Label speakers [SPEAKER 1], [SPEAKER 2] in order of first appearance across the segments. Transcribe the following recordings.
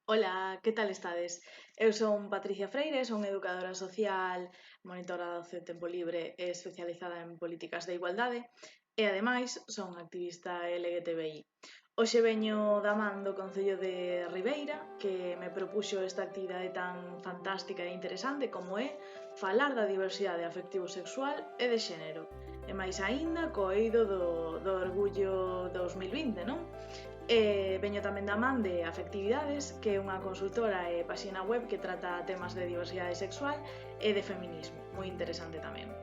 [SPEAKER 1] Ola, que tal estades? Eu son Patricia Freire, son educadora social, monitora do tempo libre e especializada en políticas de igualdade e, ademais, son activista LGTBI. Hoxe veño da man do Concello de Ribeira, que me propuxo esta actividade tan fantástica e interesante como é falar da diversidade afectivo-sexual e de xénero. E máis aínda co eido do Orgullo 2020, non? Veño tamén da man de Afectividades, que é unha consultora e páxina web que trata temas de diversidade sexual e de feminismo, moi interesante tamén.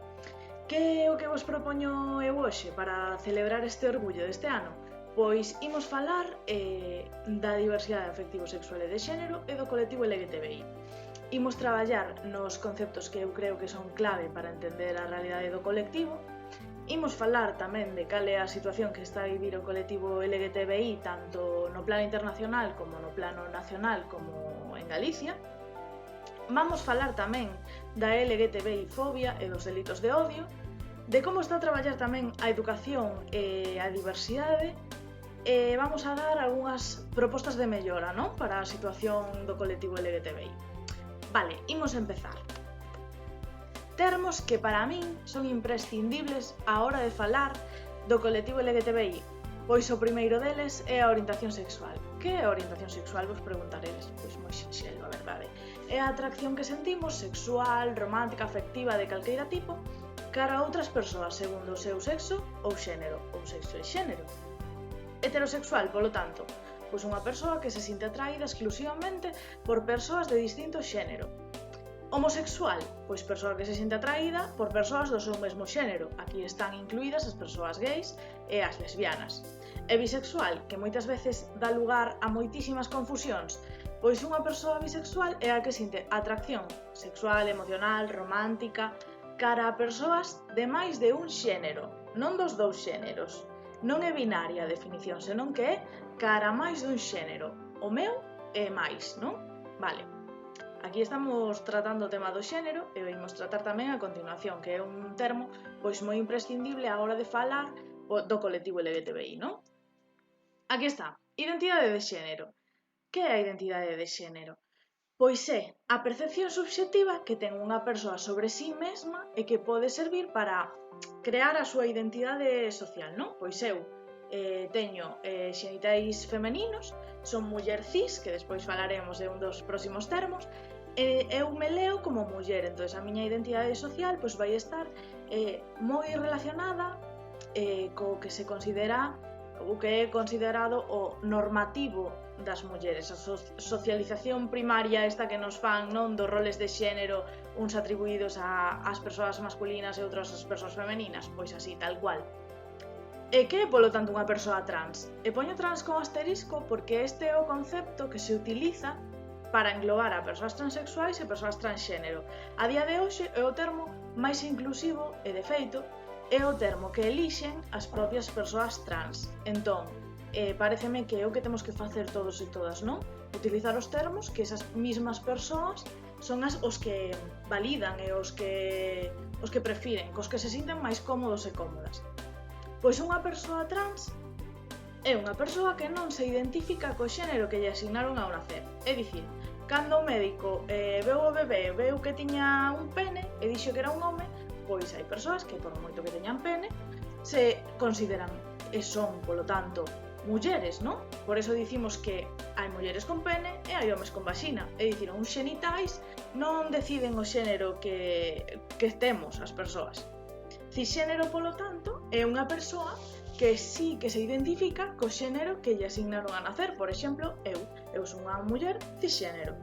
[SPEAKER 1] Que é o que vos propoño eu hoxe para celebrar este orgullo deste ano? Pois imos falar da diversidade afectivo-sexual e de xénero e do colectivo LGTBI. Imos traballar nos conceptos que eu creo que son clave para entender a realidade do colectivo. Imos falar tamén de cal é a situación que está a vivir o colectivo LGTBI tanto no plano internacional como no plano nacional como en Galicia. Vamos falar tamén da LGTBI fobia e dos delitos de odio, de como está a traballar tamén a educación e a diversidade, e vamos a dar algunhas propostas de mellora, non? Para a situación do colectivo LGTBI. Vale, imos empezar. Termos que para min son imprescindibles á hora de falar do colectivo LGTBI, pois o primeiro deles é a orientación sexual. Que é a orientación sexual, vos preguntaredes? Pois moi sinxelo, a verdade. É a atracción que sentimos, sexual, romántica, afectiva, de calqueira tipo, cara a outras persoas segundo o seu sexo ou xénero, ou sexo e xénero. Heterosexual, polo tanto, pois unha persoa que se sinte atraída exclusivamente por persoas de distinto xénero. Homosexual, pois persoa que se sente atraída por persoas do seu mesmo xénero. Aquí están incluídas as persoas gays e as lesbianas. E bisexual, que moitas veces dá lugar a moitísimas confusións, pois unha persoa bisexual é a que sente atracción sexual, emocional, romántica, cara a persoas de máis de un xénero, non dos dous xéneros. Non é binaria a definición, senón que é cara a máis dun xénero. O meu é máis, non? Vale. Aquí estamos tratando o tema do xénero e vimos tratar tamén a continuación, que é un termo pois moi imprescindible á hora de falar do colectivo LGTBI, non? Aquí está, identidade de xénero. Que é a identidade de xénero? Pois é a percepción subxectiva que ten unha persoa sobre sí mesma e que pode servir para crear a súa identidade social, non? Pois eu teño xenitais femeninos, son muller cis, que despois falaremos de un dos próximos termos, eu me leo como muller, entón a miña identidade social pois vai estar moi relacionada co que se considera o que é considerado o normativo das mulleres, a socialización primaria esta que nos fan, non, dos roles de xénero, uns atribuídos ás persoas masculinas e outros ás persoas femeninas, pois así, tal cual. E que é, polo tanto, unha persoa trans? E poño trans con asterisco porque este é o concepto que se utiliza para englobar a persoas transexuais e persoas transxénero. A día de hoxe é o termo máis inclusivo e, de feito, é o termo que elixen as propias persoas trans. Entón, pareceme que é o que temos que facer todos e todas, non? Utilizar os termos que esas mismas persoas son os que validan e os que prefiren, cos que se sinten máis cómodos e cómodas. Pois unha persoa trans é unha persoa que non se identifica co xénero que lle asignaron ao nacer. É dicir, cando o médico veu o bebé, veu que tiña un pene e dixo que era un home, pois hai persoas que, por moito que teñan pene, se consideran e son, polo tanto, mulleres, non? Por eso dicimos que hai mulleres con pene e hai homes con vaxina. É dicir, uns xenitais non deciden o xénero que temos as persoas. Cisxénero, polo tanto, é unha persoa que sí que se identifica co xénero que lle asignaron a nacer. Por exemplo, eu son unha muller cisxénero.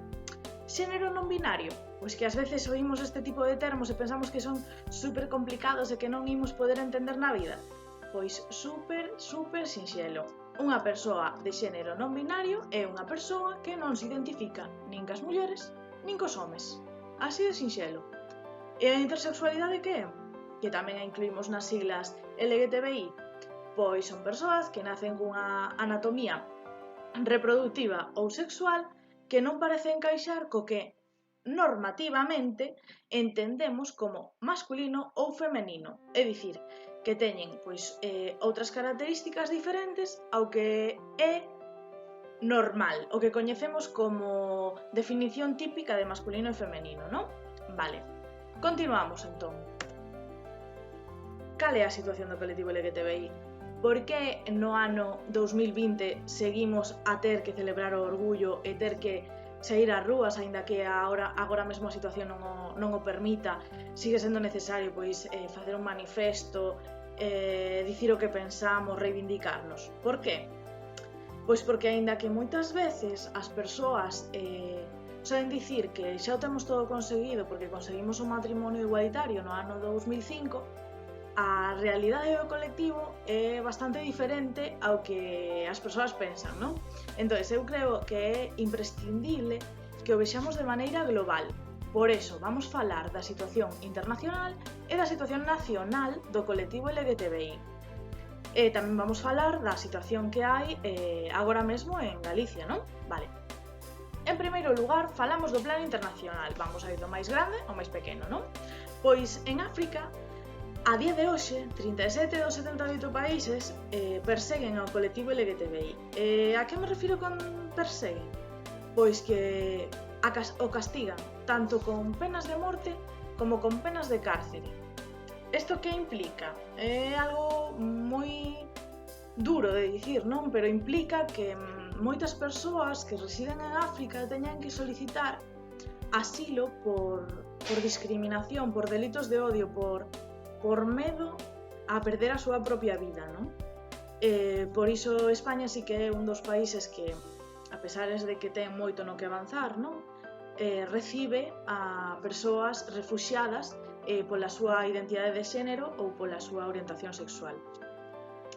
[SPEAKER 1] Xénero non binario, pois que ás veces oímos este tipo de termos e pensamos que son super complicados e que non imos poder entender na vida. Pois super sinxelo. Unha persoa de xénero non binario é unha persoa que non se identifica nin cas mulleres nin cos homes. Así de sinxelo. E a intersexualidade que é? Que tamén a incluímos nas siglas LGTBI. Pois son persoas que nacen cunha anatomía reproductiva ou sexual que non parece encaixar co que normativamente entendemos como masculino ou femenino, é dicir, que teñen pois outras características diferentes ao que é normal, o que coñecemos como definición típica de masculino e femenino, non? Vale, continuamos entón. Cal é a situación do colectivo LGTBI? Por que no ano 2020 seguimos a ter que celebrar o orgullo e ter que sair ás rúas, aínda que agora mesmo a situación non o permita? Sigue sendo necesario pois facer un manifesto, dicir o que pensamos, reivindicarnos. Por que? Pois porque aínda que moitas veces as persoas soen dicir que xa o temos todo conseguido porque conseguimos o matrimonio igualitario no ano 2005, a realidade do colectivo é bastante diferente ao que as persoas pensan, non? Entón, eu creo que é imprescindible que o vexamos de maneira global. Por eso, vamos falar da situación internacional e da situación nacional do colectivo LGTBI. E tamén vamos falar da situación que hai agora mesmo en Galicia, non? Vale. En primeiro lugar, falamos do plano internacional. Vamos a ir do máis grande ao máis pequeno, non? Pois en África, a día de hoxe, 37 dos 78 países perseguen ao colectivo LGTBI. A que me refiro con perseguen? Pois que o castigan tanto con penas de morte como con penas de cárcere. Isto que implica? É algo moi duro de dicir, non? Pero implica que moitas persoas que residen en África teñan que solicitar asilo por discriminación, por delitos de odio, por medo a perder a súa propia vida, non? Por iso España sí que é un dos países que, a pesar de que ten moito no que avanzar, non? Recibe a persoas refuxiadas pola súa identidade de xénero ou pola súa orientación sexual.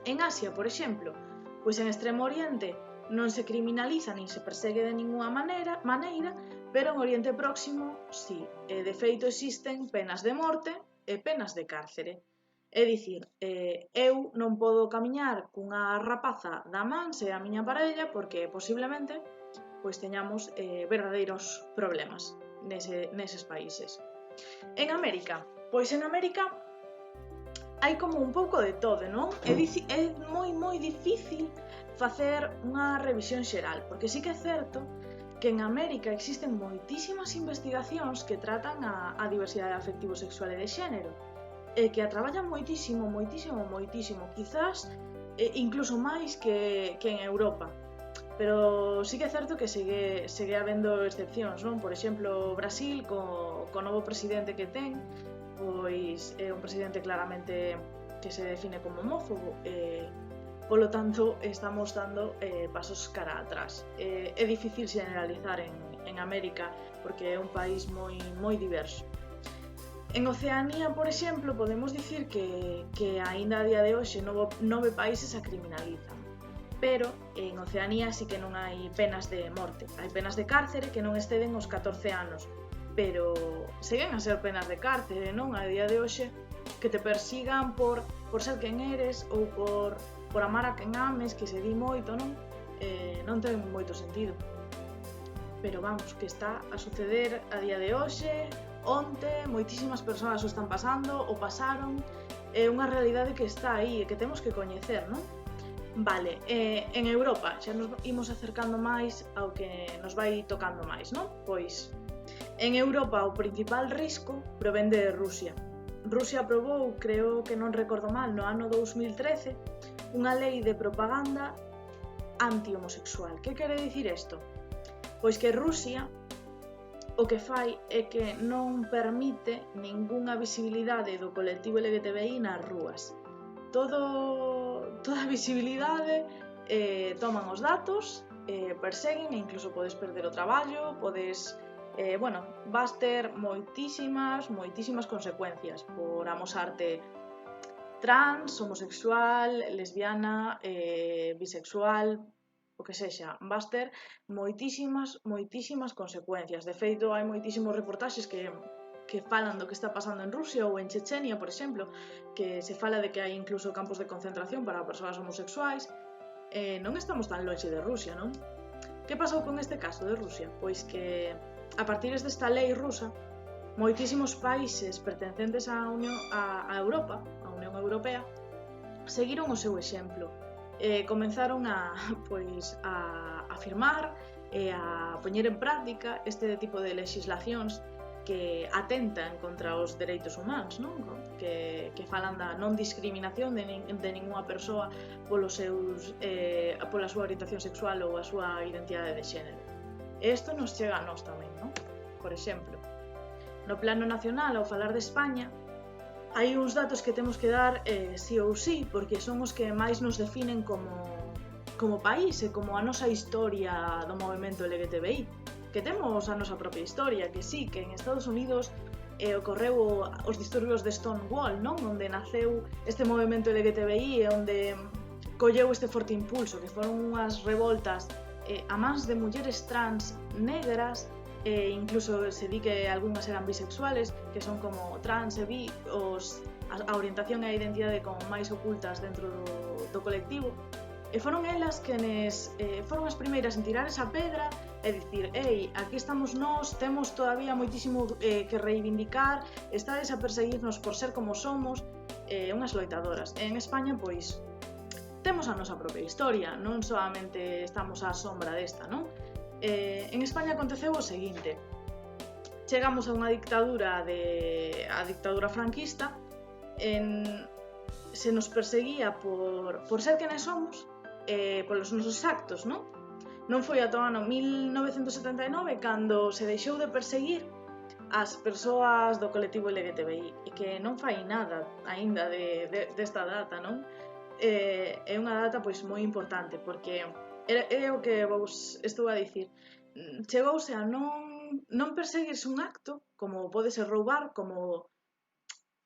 [SPEAKER 1] En Asia, por exemplo, pois en Extremo Oriente non se criminaliza nin se persegue de ninguna maneira, pero en Oriente Próximo sí. De feito existen penas de morte e penas de cárcere. É dicir, eu non podo camiñar cunha rapaza da man se a miña parella porque posiblemente pois teñamos verdadeiros problemas neses países. En América, pois en América hai como un pouco de todo, non? É moi difícil facer unha revisión xeral, porque sí que é certo que en América existen moitísimas investigacións que tratan a diversidade afectivo-sexual e de xénero, e que a traballan moitísimo, quizás incluso máis que en Europa. Pero sí que é certo que segue habendo excepcións, non? Por exemplo, Brasil, co novo presidente que ten, pois é un presidente claramente que se define como homófobo, polo tanto estamos dando pasos cara atrás. É difícil generalizar en América porque é un país moi diverso. En Oceanía, por exemplo, podemos dicir que aínda a día de hoxe 9 países a criminalizan. Pero en Oceanía sí que non hai penas de morte, hai penas de cárcere que non exceden os 14 anos, pero seguen a ser penas de cárcere, non? A día de hoxe que te persigan por ser quen eres ou por amar a quen ames, que se di moito, non? Non ten moito sentido. Pero vamos, que está a suceder a día de hoxe, onte, moitísimas persoas o están pasando, o pasaron, é unha realidade que está aí e que temos que coñecer, non? Vale, en Europa xa nos imos acercando máis ao que nos vai tocando máis, non? Pois, en Europa o principal risco provende de Rusia. Rusia aprobou, creo que non recordo mal, no ano 2013, unha lei de propaganda anti-homosexual. Que quere dicir isto? Pois que Rusia o que fai é que non permite ningunha visibilidade do colectivo LGTBI nas rúas. Toda a visibilidade, toman os datos, perseguen e incluso podes perder o traballo, vas ter moitísimas consecuencias por amosarte trans, homosexual, lesbiana, bisexual, o que sexa, vas ter moitísimas consecuencias. De feito, hai moitísimos reportaxes que falan do que está pasando en Rusia ou en Chechenia, por exemplo, que se fala de que hai incluso campos de concentración para persoas homosexuais. Non estamos tan lonxe de Rusia, non? Que pasou con este caso de Rusia? Pois que, a partir desta lei rusa, moitísimos países pertencentes á Unión Europea, seguiron o seu exemplo. Comenzaron a afirmar e a poñer en práctica este tipo de legislacións que atentan contra os dereitos humanos, non? Que falan da non discriminación de ninguna persoa pola súa orientación sexual ou a súa identidade de xénero. E isto nos chega a nós tamén, non? Por exemplo, no plano nacional, ao falar de España, hai uns datos que temos que dar sí ou sí, porque son os que máis nos definen como país e como a nosa historia do movemento LGTBI. Que temos a nosa propia historia, que sí, que en Estados Unidos ocorreu os disturbios de Stonewall, non? Onde naceu este movemento LGTBI e onde colleu este forte impulso, que foron unhas revoltas a mans de mulleres trans negras, e incluso se di que algunhas eran bisexuales, que son como trans e bi, a orientación e a identidade como máis ocultas dentro do colectivo. E foron elas quenes foron as primeiras en tirar esa pedra e dicir, ei, aquí estamos nós, temos todavía moitísimo que reivindicar, estades a perseguirnos por ser como somos, unhas loitadoras. E en España, pois, temos a nosa propia historia, non solamente estamos á sombra desta, non? En España aconteceu o seguinte, chegamos a unha dictadura, a dictadura franquista, se nos perseguía por ser quenes somos, polos nosos actos, non? Non foi ata o ano 1979 cando se deixou de perseguir as persoas do colectivo LGTBI, e que non fai nada aínda desta data, non? É unha data pois moi importante, porque é o que vos estou a dicir, chegouse a non perseguirse un acto, como pode ser roubar, como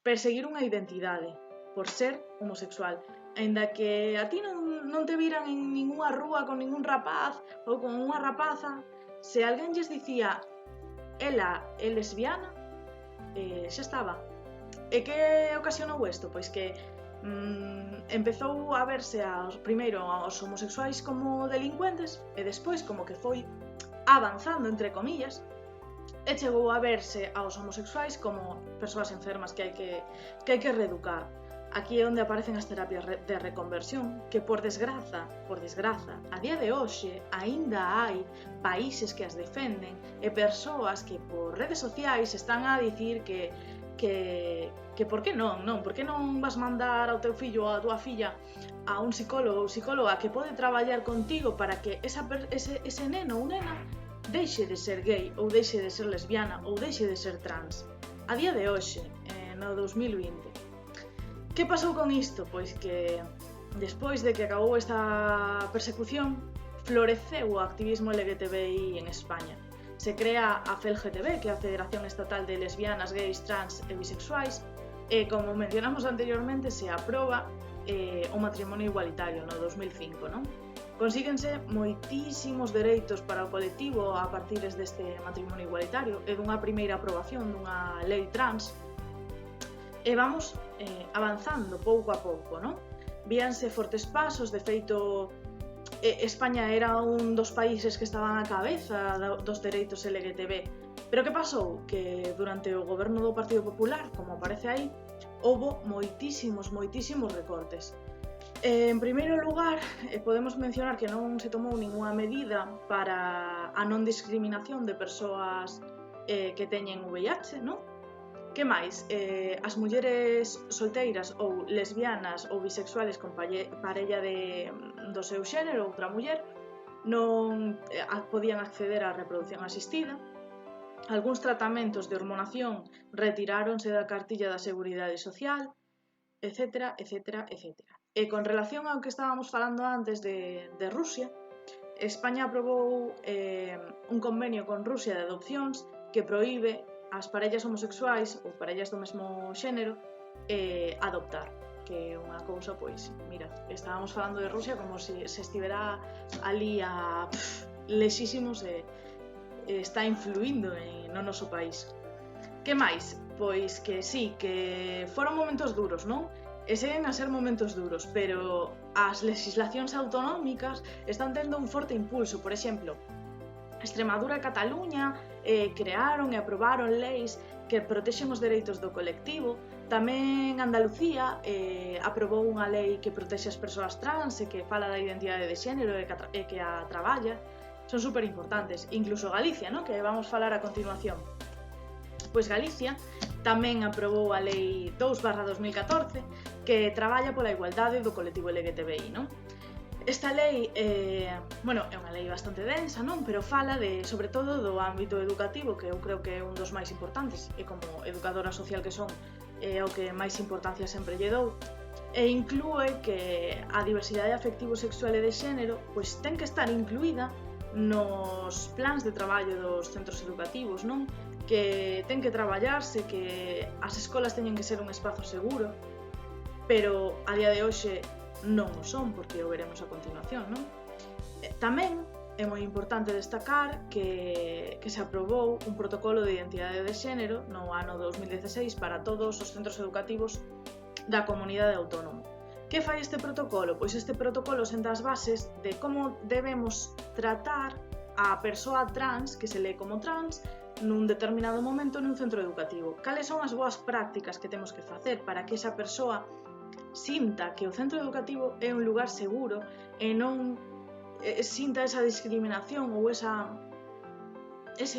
[SPEAKER 1] perseguir unha identidade por ser homosexual, aínda que a ti non te viran en ninguna rúa con ningún rapaz ou con unha rapaza, se alguén lles dicía ela é lesbiana, xa estaba. E que ocasionou isto? Pois que empezou a verse primeiro aos homosexuais como delincuentes e despois como que foi avanzando, entre comillas, e chegou a verse aos homosexuais como persoas enfermas que hai que reeducar. Aquí é onde aparecen as terapias de reconversión, que por desgraza, a día de hoxe, aínda hai países que as defenden e persoas que por redes sociais están a dicir que por que non? Por que non vas mandar ao teu fillo ou a tua filla a un psicólogo ou psicóloga que pode traballar contigo para que ese neno ou nena deixe de ser gay ou deixe de ser lesbiana ou deixe de ser trans? A día de hoxe, no 2020. Que pasou con isto? Pois que despois de que acabou esta persecución, floreceu o activismo LGTBI en España. Se crea a FELGTB, que é a Federación Estatal de Lesbianas, Gays, Trans e Bisexuais, e como mencionamos anteriormente, se aproba o matrimonio igualitario no 2005, non? Consíguense moitísimos dereitos para o colectivo a partir deste matrimonio igualitario e dunha primeira aprobación dunha lei trans. E vamos avanzando pouco a pouco, non? Víanse fortes pasos, de feito, España era un dos países que estaban á cabeza dos dereitos LGTB. Pero que pasou? Que durante o goberno do Partido Popular, como aparece aí, houbo moitísimos recortes. En primeiro lugar, podemos mencionar que non se tomou ninguna medida para a non discriminación de persoas que teñen VIH, non? Que máis? As mulleres solteiras ou lesbianas ou bisexuales con parella do seu xénero, outra muller, non podían acceder á reproducción asistida. Algúns tratamentos de hormonación retiráronse da cartilla da Seguridade Social, etc. E con relación ao que estábamos falando antes de Rusia, España aprobou un convenio con Rusia de adopcións que proíbe as parellas homosexuais ou parellas do mesmo xénero adoptar, que é unha cousa, pois, mira, estábamos falando de Rusia como se estivera ali a lexísimos e está influindo no noso país. Que máis? Pois que sí, que foron momentos duros, non? E seguen a ser momentos duros, pero as legislacións autonómicas están tendo un forte impulso. Por exemplo, Extremadura e Cataluña crearon e aprobaron leis que protexen os dereitos do colectivo. Tamén Andalucía aprobou unha lei que protexe as persoas trans e que fala da identidade de xénero e que a traballa. son super importantes. Incluso Galicia, ¿no? Que vamos falar a continuación. Pois Galicia tamén aprobou a Lei 2/2014 que traballa pola igualdade do colectivo LGTBI, non? Esta lei é unha lei bastante densa, non? Pero fala sobre todo do ámbito educativo, que eu creo que é un dos máis importantes, e como educadora social que son, é o que máis importancia sempre lle dou, e inclúe que a diversidade afectivo-sexual e de xénero pois ten que estar incluída nos plans de traballo dos centros educativos, non? Que ten que traballarse, que as escolas teñen que ser un espazo seguro, pero a día de hoxe non o son, porque o veremos a continuación, non? Tamén é moi importante destacar que se aprobou un protocolo de identidade de xénero no ano 2016 para todos os centros educativos da comunidade autónoma. Que fai este protocolo? Pois este protocolo senta as bases de como debemos tratar a persoa trans, que se lee como trans, nun determinado momento nun centro educativo. Cales son as boas prácticas que temos que facer para que esa persoa sinta que o centro educativo é un lugar seguro e non sinta esa discriminación ou ese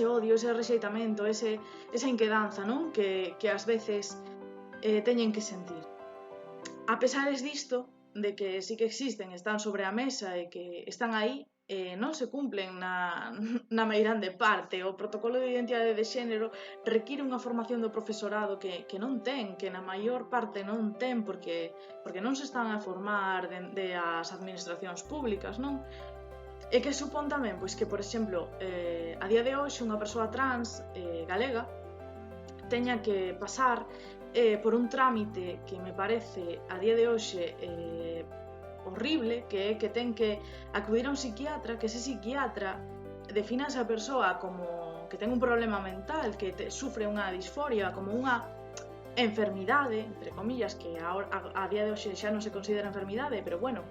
[SPEAKER 1] odio, ese rexeitamento, esa inquedanza, non? Que ás veces teñen que sentir. A pesares disto, de que sí que existen, están sobre a mesa e que están aí, non se cumplen na meirande parte. O protocolo de identidade de xénero require unha formación do profesorado que non ten, que na maior parte non ten, porque non se están a formar de as administracións públicas, non? E que supón tamén, pois que, por exemplo, a día de hoxe unha persoa trans galega teña que pasar por un trámite que me parece a día de hoxe horrible, que é que ten que acudir a un psiquiatra, que ese psiquiatra defina a esa persoa como que ten un problema mental, que sufre unha disforia, como unha enfermidade, entre comillas, que a día de hoxe xa non se considera enfermidade, pero bueno,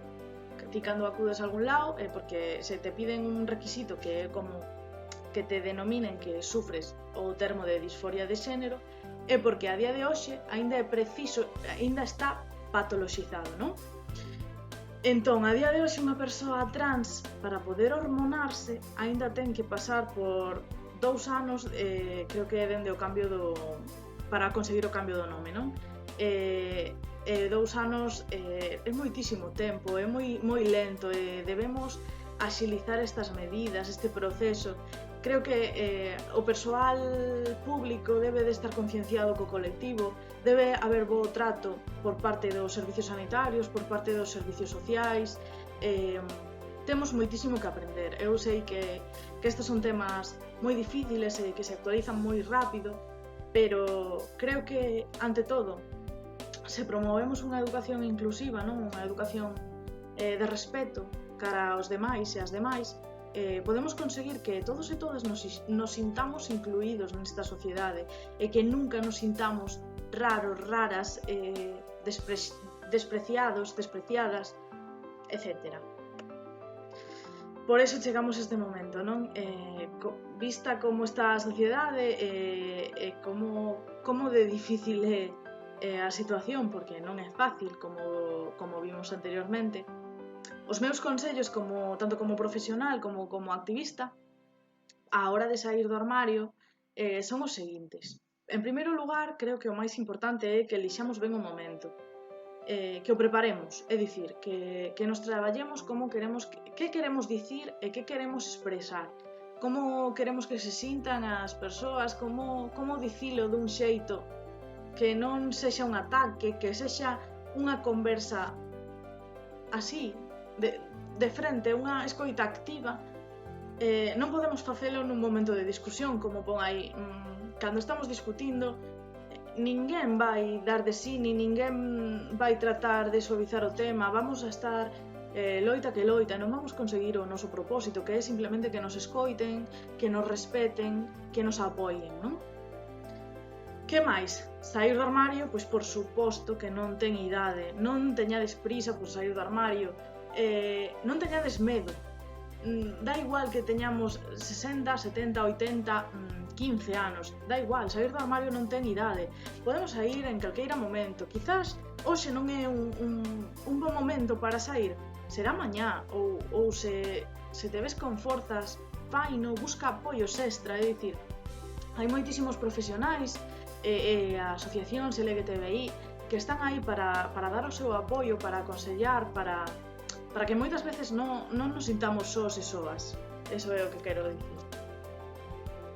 [SPEAKER 1] ti cando acudes a algún lado é porque se te piden un requisito que é como que te denominen que sufres o termo de disforia de xénero, é porque a día de hoxe aínda está patoloxizado, non? Entón, a día de hoxe unha persoa trans, para poder hormonarse, aínda ten que pasar por 2 anos, creo que é dende o cambio para conseguir o cambio do nome, non? 2 anos é moitísimo tempo, é moi lento, e debemos axilizar estas medidas, este proceso. Creo que o persoal público debe de estar concienciado co colectivo, debe haber bo trato por parte dos servicios sanitarios, por parte dos servicios sociais. Temos moitísimo que aprender. Eu sei que estes son temas moi difíciles e que se actualizan moi rápido, pero creo que, ante todo, se promovemos unha educación inclusiva, non? Unha educación de respeto cara aos demais e ás demais, podemos conseguir que todos e todas nos sintamos incluídos nesta sociedade e que nunca nos sintamos raros, raras, despreciados, despreciadas, etc. Por eso chegamos a este momento, non? Vista como está a sociedade e como de difícil é a situación, porque non é fácil, como vimos anteriormente. Os meus consellos, tanto como profesional como activista, á hora de sair do armario, son os seguintes. En primeiro lugar, creo que o máis importante é que elixamos ben o momento, que o preparemos, é dicir, que nos traballemos que queremos dicir e que queremos expresar, como queremos que se sintan as persoas, como dicilo dun xeito que non sexa un ataque, que sexa unha conversa así, de frente, unha escoita activa. Non podemos facelo nun momento de discusión, como pon aí. Cando estamos discutindo, ninguén vai dar de sí, ni ninguén vai tratar de suavizar o tema. Vamos a estar loita que loita, non vamos conseguir o noso propósito, que é simplemente que nos escoiten, que nos respeten, que nos apoien, non? Que máis? Saír do armario? Pois por suposto que non ten idade, non teñades prisa por saír do armario, non teñades medo. Da igual que teñamos 60, 70, 80, 15 anos, da igual, saír do armario non ten idade. Podemos saír en calqueira momento. Quizás hoxe non é un bon momento para saír, será mañá, ou se te ves con forzas faino, busca apoios extra, é dicir, hai moitísimos profesionais e asociacións LGTBI que están aí para dar o seu apoio, para aconsellar, para que moitas veces non nos sintamos sós e soas. Eso é o que quero dicir.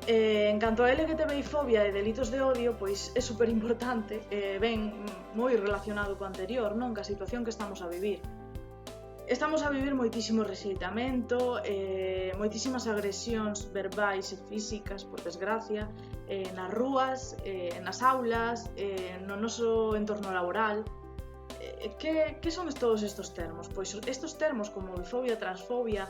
[SPEAKER 1] En canto a LGTBI fobia e delitos de odio, pois é super importante, ben moi relacionado co anterior, non? Ca situación que estamos a vivir. Estamos a vivir moitísimo rexeitamento, moitísimas agresións verbais e físicas, por desgracia, nas rúas, nas aulas, no noso entorno laboral. Que son todos estes termos? Pois estes termos como bifobia, transfobia,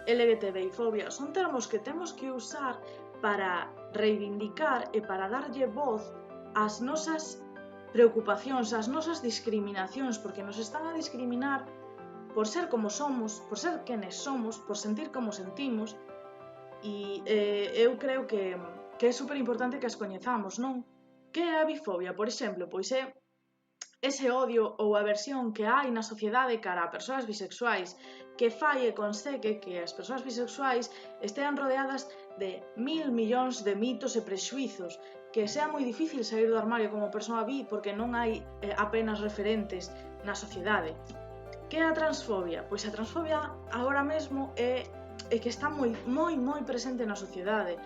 [SPEAKER 1] LGTBI fobia, son termos que temos que usar para reivindicar e para darlle voz ás nosas preocupacións, ás nosas discriminacións, porque nos están a discriminar por ser como somos, por ser quenes somos, por sentir como sentimos, e eu creo que é super importante que as coñezamos, non? Que é a bifobia, por exemplo? Pois é ese odio ou aversión que hai na sociedade cara a persoas bisexuais que fai e consegue que as persoas bisexuais estean rodeadas de 1000 millóns de mitos e prexuizos, que sea moi difícil sair do armario como persoa bi porque non hai apenas referentes na sociedade. Que é a transfobia? Pois a transfobia agora mesmo é que está moi presente na sociedade.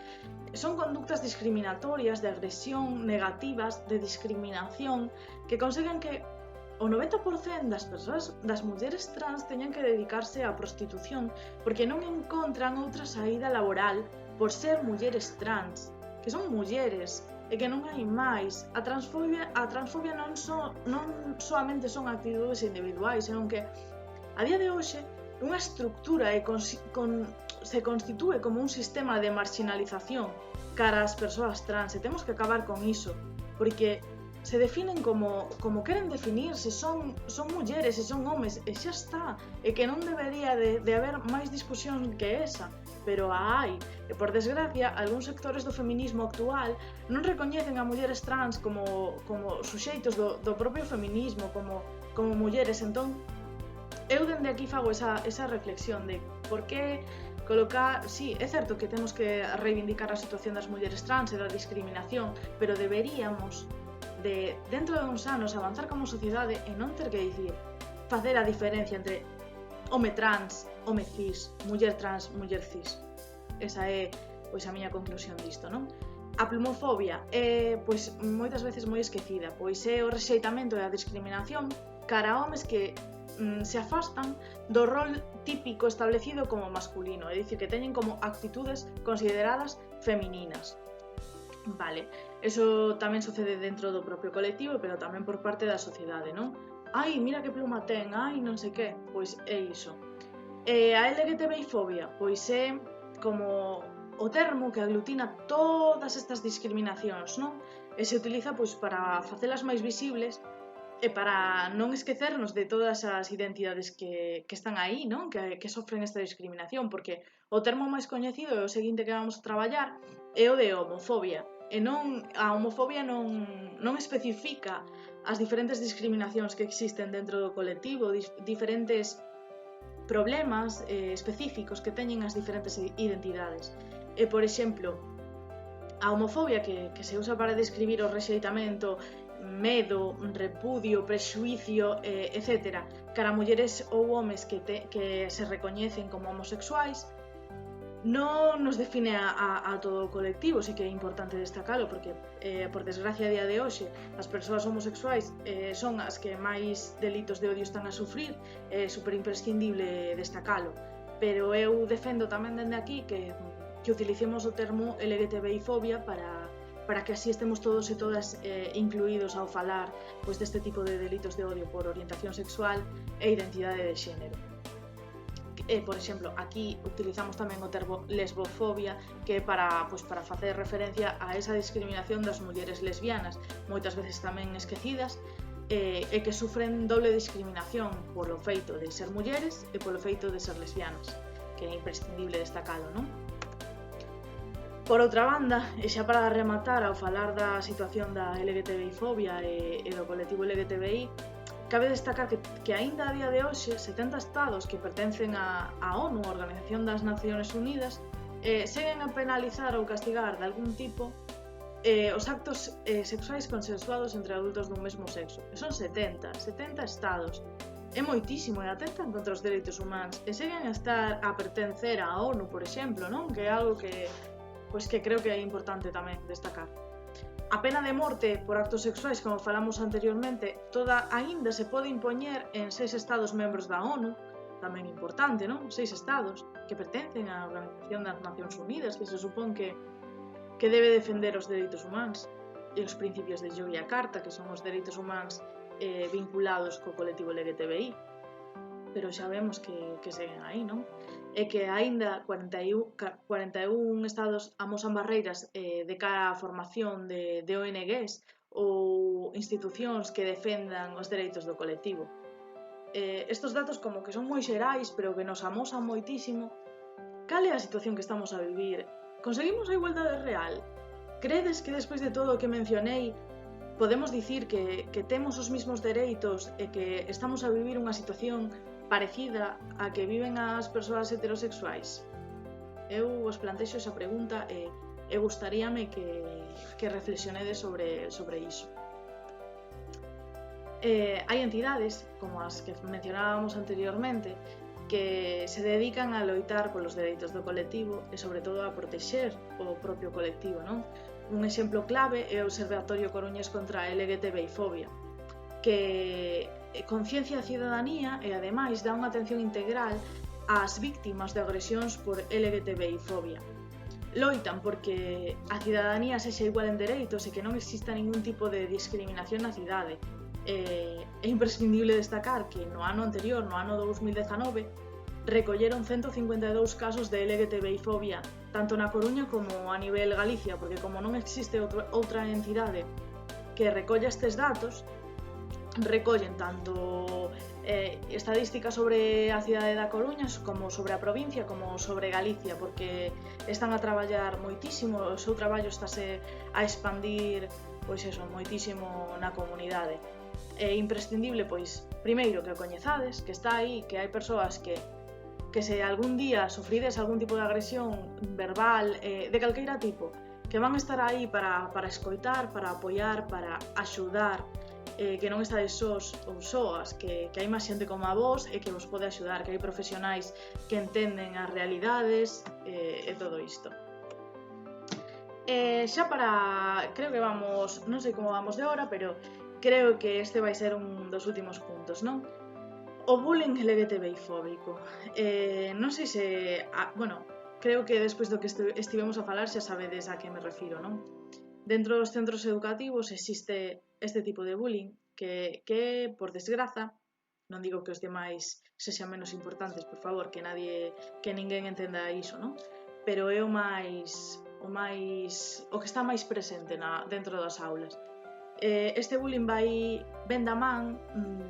[SPEAKER 1] Son conductas discriminatorias, de agresión, negativas, de discriminación, que conseguen que o 90% das persoas, das mulleres trans, teñan que dedicarse á prostitución porque non encontran outra saída laboral por ser mulleres trans, que son mulleres e que non hai máis. A transfobia non soamente son actitudes individuais, senón que a día de hoxe unha estructura se constitúe como un sistema de marginalización cara ás persoas trans, e temos que acabar con iso, porque se definen como queren definirse, son mulleres e son homes, e xa está, e que non debería de haber máis discusión que esa, pero a hai, e por desgracia, algúns sectores do feminismo actual non recoñecen a mulleres trans como suxeitos do propio feminismo, como mulleres. Entón, eu dende aquí fago esa reflexión de por que colocar... Sí, é certo que temos que reivindicar a situación das mulleres trans e da discriminación, pero deberíamos dentro de uns anos, avanzar como sociedade e non ter que dicir, facer a diferencia entre home trans, home cis, muller trans, muller cis. Esa é, pois, a miña conclusión disto, non? A plumofobia é, pois, moitas veces moi esquecida, pois é o rexeitamento e a discriminación cara a homes que se afastan do rol típico establecido como masculino, é dicir, que teñen como actitudes consideradas femininas. Vale, eso tamén sucede dentro do propio colectivo, pero tamén por parte da sociedade, non? Ai, mira que pluma ten, ai, non sei que, pois é iso. A LGTBI fobia, pois é como o termo que aglutina todas estas discriminacións, non? E se utiliza pois para facelas máis visibles e para non esquecernos de todas as identidades que están aí, non? Que sofren esta discriminación, porque o termo máis coñecido é o seguinte que vamos a traballar, é o de homofobia. E a homofobia non especifica as diferentes discriminacións que existen dentro do colectivo, diferentes problemas específicos que teñen as diferentes identidades. E, por exemplo, a homofobia que se usa para describir o rexeitamento, medo, repudio, prexuicio, etc. cara a mulleres ou homes que se recoñecen como homosexuais, non nos define a todo o colectivo. Sí que é importante destacalo, porque, por desgracia, a día de hoxe, as persoas homosexuais son as que máis delitos de odio están a sufrir, é super imprescindible destacalo. Pero eu defendo tamén dende aquí que utilicemos o termo LGTBI fobia para que así estemos todos e todas incluídos ao falar pois deste tipo de delitos de odio por orientación sexual e identidade de xénero. Por exemplo, aquí utilizamos tamén o termo lesbofobia, que é para facer referencia a esa discriminación das mulleres lesbianas, moitas veces tamén esquecidas, e que sufren doble discriminación polo feito de ser mulleres e polo feito de ser lesbianas, que é imprescindible destacalo, non? Por outra banda, e xa para rematar ao falar da situación da LGTBI fobia e do colectivo LGTBI, cabe destacar que aínda a día de hoxe 70 estados que pertencen á ONU, a Organización das Nacións Unidas, seguen a penalizar ou castigar de algún tipo os actos sexuais consensuados entre adultos dun mesmo sexo. E son 70 estados. É moitísimo e atentan contra os dereitos humanos. E seguen a estar a pertencer á ONU, por exemplo, non? Que é algo que creo que é importante tamén destacar. A pena de morte por actos sexuais, como falamos anteriormente, toda aínda se pode impoñer en 6 estados membros da ONU, tamén importante, non? 6 estados que pertencen á Organización das Nacións Unidas, que se supón que debe defender os dereitos humanos e os principios de Yogyakarta, que son os dereitos humanos vinculados co colectivo LGTBI. Pero xa vemos que seguen aí, non? E que aínda 41 estados amosan barreiras de cara á formación de ONGs ou institucións que defendan os dereitos do colectivo. Estos datos como que son moi xerais, pero que nos amosan moitísimo. Cal é a situación que estamos a vivir? Conseguimos a igualdade real? Credes que despois de todo o que mencionei podemos dicir que temos os mesmos dereitos e que estamos a vivir unha situación parecida a que viven as persoas heterosexuais? Eu vos plantexo esa pregunta e gustaríame que reflexionedes sobre iso. Hai entidades, como as que mencionábamos anteriormente, que se dedican a loitar polos dereitos do colectivo e sobre todo a protexer o propio colectivo, non? Un exemplo clave é o Observatorio Coruñés contra a LGTBI-fobia, que conciencia a cidadanía e ademais dá unha atención integral ás víctimas de agresións por LGTBI-fobia. Loitan porque a cidadanía sexa igual en dereitos e que non exista ningún tipo de discriminación na cidade. É imprescindible destacar que no ano anterior, no ano 2019, recolleron 152 casos de LGTBI-fobia, tanto na Coruña como a nivel Galicia, porque como non existe outra entidade que recolla estes datos, recollen tanto estadísticas sobre a cidade da Coruña como sobre a provincia, como sobre Galicia, porque están a traballar moitísimo, o seu traballo estáse a expandir moitísimo na comunidade. É imprescindible, primeiro, que o coñezades, que está aí, que hai persoas que se algún día sufrides algún tipo de agresión verbal, de calqueira tipo, que van a estar aí para escoitar, para apoiar, para axudar, que non estades sós ou soas, que hai máis xente como a vos e que vos pode axudar, que hai profesionais que entenden as realidades e todo isto. Xa creo que vamos, non sei como vamos de hora, pero creo que este vai ser un dos últimos puntos, non? O bullying LGTBI-fóbico. Non sei se... creo que despois do que estivemos a falar xa sabedes a que me refiro, non? Dentro dos centros educativos existe este tipo de bullying que, por desgraza, non digo que os demais sexan menos importantes, por favor, que ninguén entenda iso, non? Pero é o que está máis presente dentro das aulas. Este bullying ven da man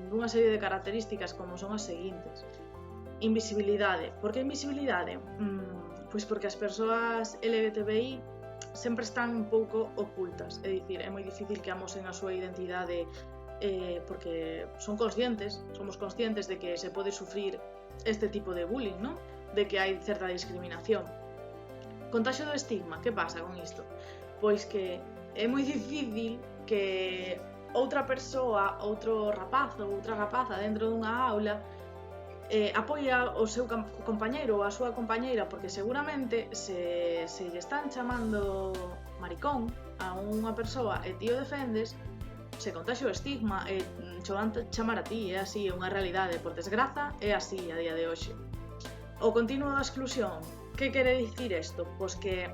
[SPEAKER 1] dunha serie de características como son as seguintes. Invisibilidade. Por que invisibilidade? Pois porque as persoas LGTBI sempre están un pouco ocultas, é dicir, é moi difícil que amosen a súa identidade porque somos conscientes de que se pode sufrir este tipo de bullying, non? De que hai certa discriminación. Contaxio do estigma, que pasa con isto? Pois que é moi difícil que outra persoa, outro rapaz ou outra rapaza dentro dunha aula apoia o seu compañeiro ou a súa compañeira, porque seguramente se lle están chamando maricón a unha persoa e ti o defendes, se contaxe o estigma e xo van chamar a ti, é así, é unha realidade, por desgraza, é así a día de hoxe. O continuo da exclusión, que quere dicir isto? Pois que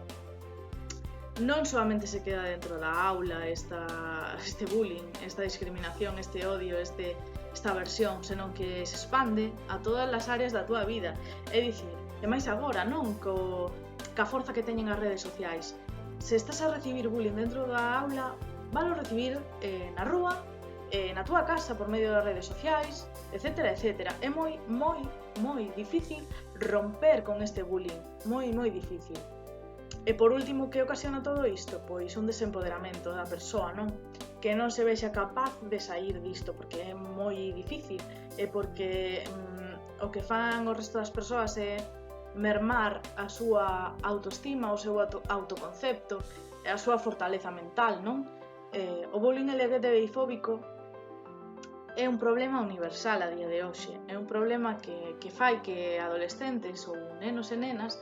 [SPEAKER 1] non solamente se queda dentro da aula este bullying, esta discriminación, este odio, esta aversión, senón que se expande a todas as áreas da túa vida. É dicir, e máis agora, non? Ca forza que teñen as redes sociais. Se estás a recibir bullying dentro da aula, valo recibir na rúa, na túa casa por medio das redes sociais, etc. É moi difícil romper con este bullying, moi difícil. E por último, que ocasiona todo isto? Pois un desempoderamento da persoa, non? Que non se vexa capaz de sair disto, porque é moi difícil, e porque o que fan o resto das persoas é mermar a súa autoestima, o seu autoconcepto e a súa fortaleza mental, non? O bullying LGTBI fóbico é un problema universal a día de hoxe, é un problema que fai que adolescentes ou nenos e nenas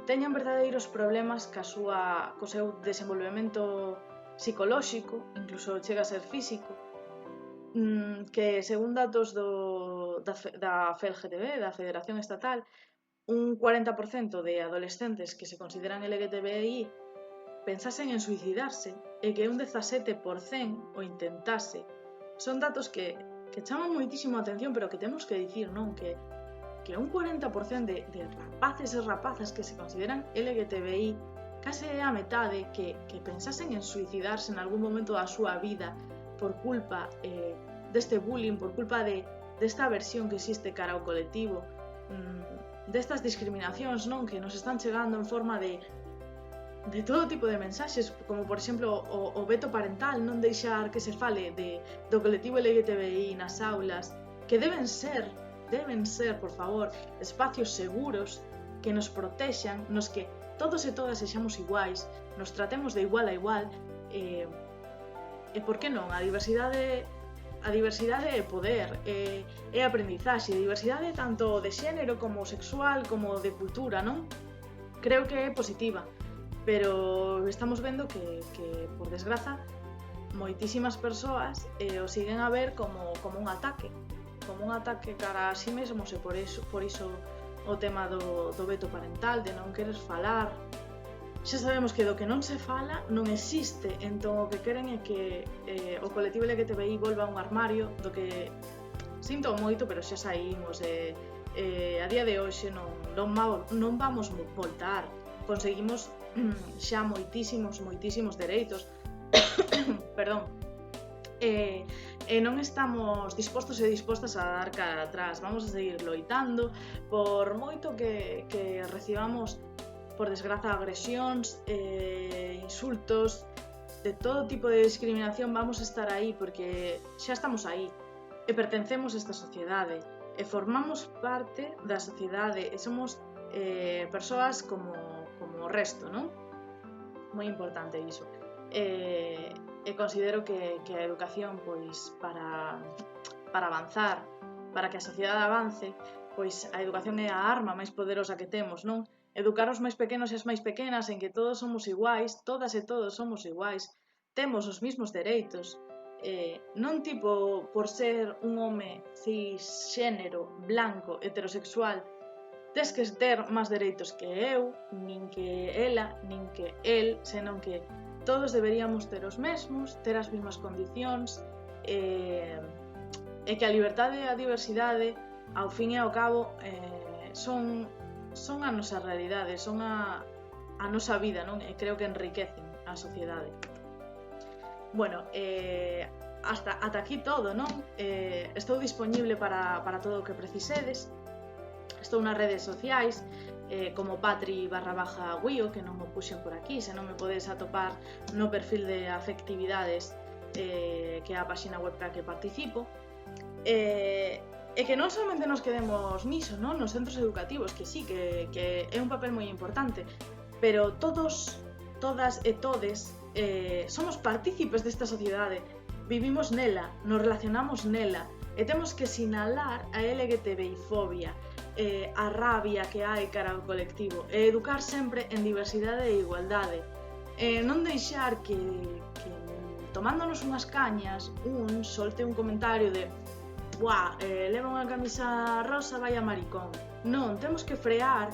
[SPEAKER 1] teñan verdadeiros problemas co seu desenvolvemento psicolóxico, incluso chega a ser físico, que según datos da FELGTB, da Federación Estatal, un 40% de adolescentes que se consideran LGTBI pensasen en suicidarse e que un 17% o intentase. Son datos que chaman moitísimo a atención, pero que temos que dicir, non? Que un 40% de rapaces e rapazas que se consideran LGTBI, case é a metade que pensasen en suicidarse en algún momento da súa vida por culpa deste bullying, por culpa desta aversión que existe cara ao colectivo, destas discriminacións, non? Que nos están chegando en forma de todo tipo de mensaxes, como por exemplo o veto parental, non deixar que se fale do colectivo LGTBI nas aulas, que deben ser, por favor, espacios seguros que nos protexan, nos que todos e todas sexamos iguais, nos tratemos de igual a igual, e por que non? A diversidade é poder, é aprendizaxe, a diversidade tanto de xénero como sexual, como de cultura, non? Creo que é positiva, pero estamos vendo que por desgraza, moitísimas persoas o siguen a ver como un ataque cara a si mesmos, e por iso o tema do veto parental, de non querer falar. Xa sabemos que do que non se fala non existe, entón o que queren é que o colectivo LGTBI volva a un armario do que sinto moito, pero xa saímos, a día de hoxe non vamos voltar. Conseguimos xa moitísimos dereitos perdón, e non estamos dispostos e dispostas a dar cara atrás. Vamos a seguir loitando, por moito que recibamos, por desgraza, agresións, insultos, de todo tipo de discriminación. Vamos a estar aí porque xa estamos aí e pertencemos a esta sociedade e formamos parte da sociedade e somos persoas como o resto, non? Moi importante iso. E considero que a educación, pois, para avanzar, para que a sociedade avance, pois a educación é a arma máis poderosa que temos, non? Educar os máis pequenos e as máis pequenas en que todos somos iguais, todas e todos somos iguais, temos os mesmos dereitos, non tipo por ser un home cisxénero, blanco, heterosexual, tes que ter máis dereitos que eu, nin que ela, nin que el, senón que todos deberíamos ter os mesmos, ter as mesmas condicións, e que a liberdade e a diversidade, ao fin e ao cabo, son a nosa realidade, son a nosa vida, non? E creo que enriquecen a sociedade. Bueno, ata aquí todo, non? Estou disponible para todo o que precisedes. Estou nas redes sociais, como patri_guío, que non o puxen por aquí, se non me podes atopar no perfil de afectividades, que é a páxina web para que participo. E que non somente nos quedemos niso, non? Nos centros educativos, que sí, que é un papel moi importante, pero todos, todas e todes somos partícipes desta sociedade, vivimos nela, nos relacionamos nela, e temos que sinalar a LGTBI-fobia, a rabia que hai cara ao colectivo, e educar sempre en diversidade e igualdade, non deixar que tomándonos unhas cañas un solte un comentario de leva unha camisa rosa, vai a maricón. Non, temos que frear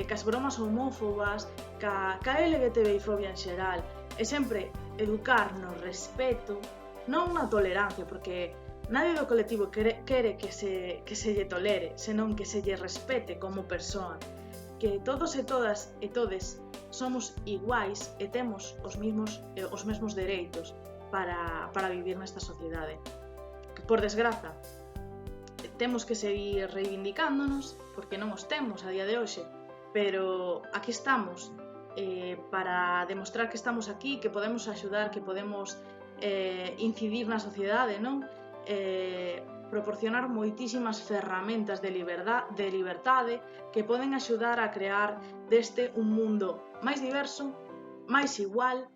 [SPEAKER 1] cas bromas homófobas, ca LGTBI-fobia en xeral, e sempre educar no respeto, non na tolerancia, porque nadie do colectivo quere que se lle tolere, senón que se lle respete como persoa, que todos e todas e todes somos iguais e temos os mesmos dereitos para vivir nesta sociedade. Por desgraza, temos que seguir reivindicándonos, porque non os temos a día de hoxe, pero aquí estamos para demostrar que estamos aquí, que podemos axudar, que podemos incidir na sociedade, non? proporcionar moitísimas ferramentas de liberdade que poden axudar a crear deste un mundo máis diverso, máis igual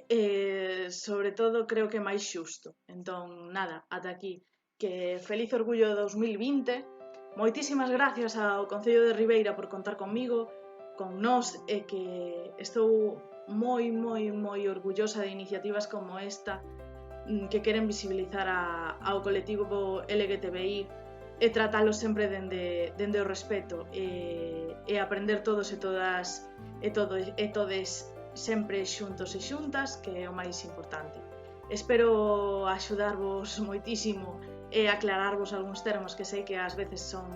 [SPEAKER 1] e, sobre todo, creo que máis xusto. Entón, nada, ata aquí. Que feliz orgullo de 2020. Moitísimas gracias ao Concello de Ribeira por contar comigo, con nós, e que estou moi orgullosa de iniciativas como esta que queren visibilizar ao colectivo LGTBI e tratalos sempre dende o respeto e aprender todos e todas e todes sempre xuntos e xuntas, que é o máis importante. Espero axudarvos moitísimo e aclararvos algúns termos que sei que ás veces son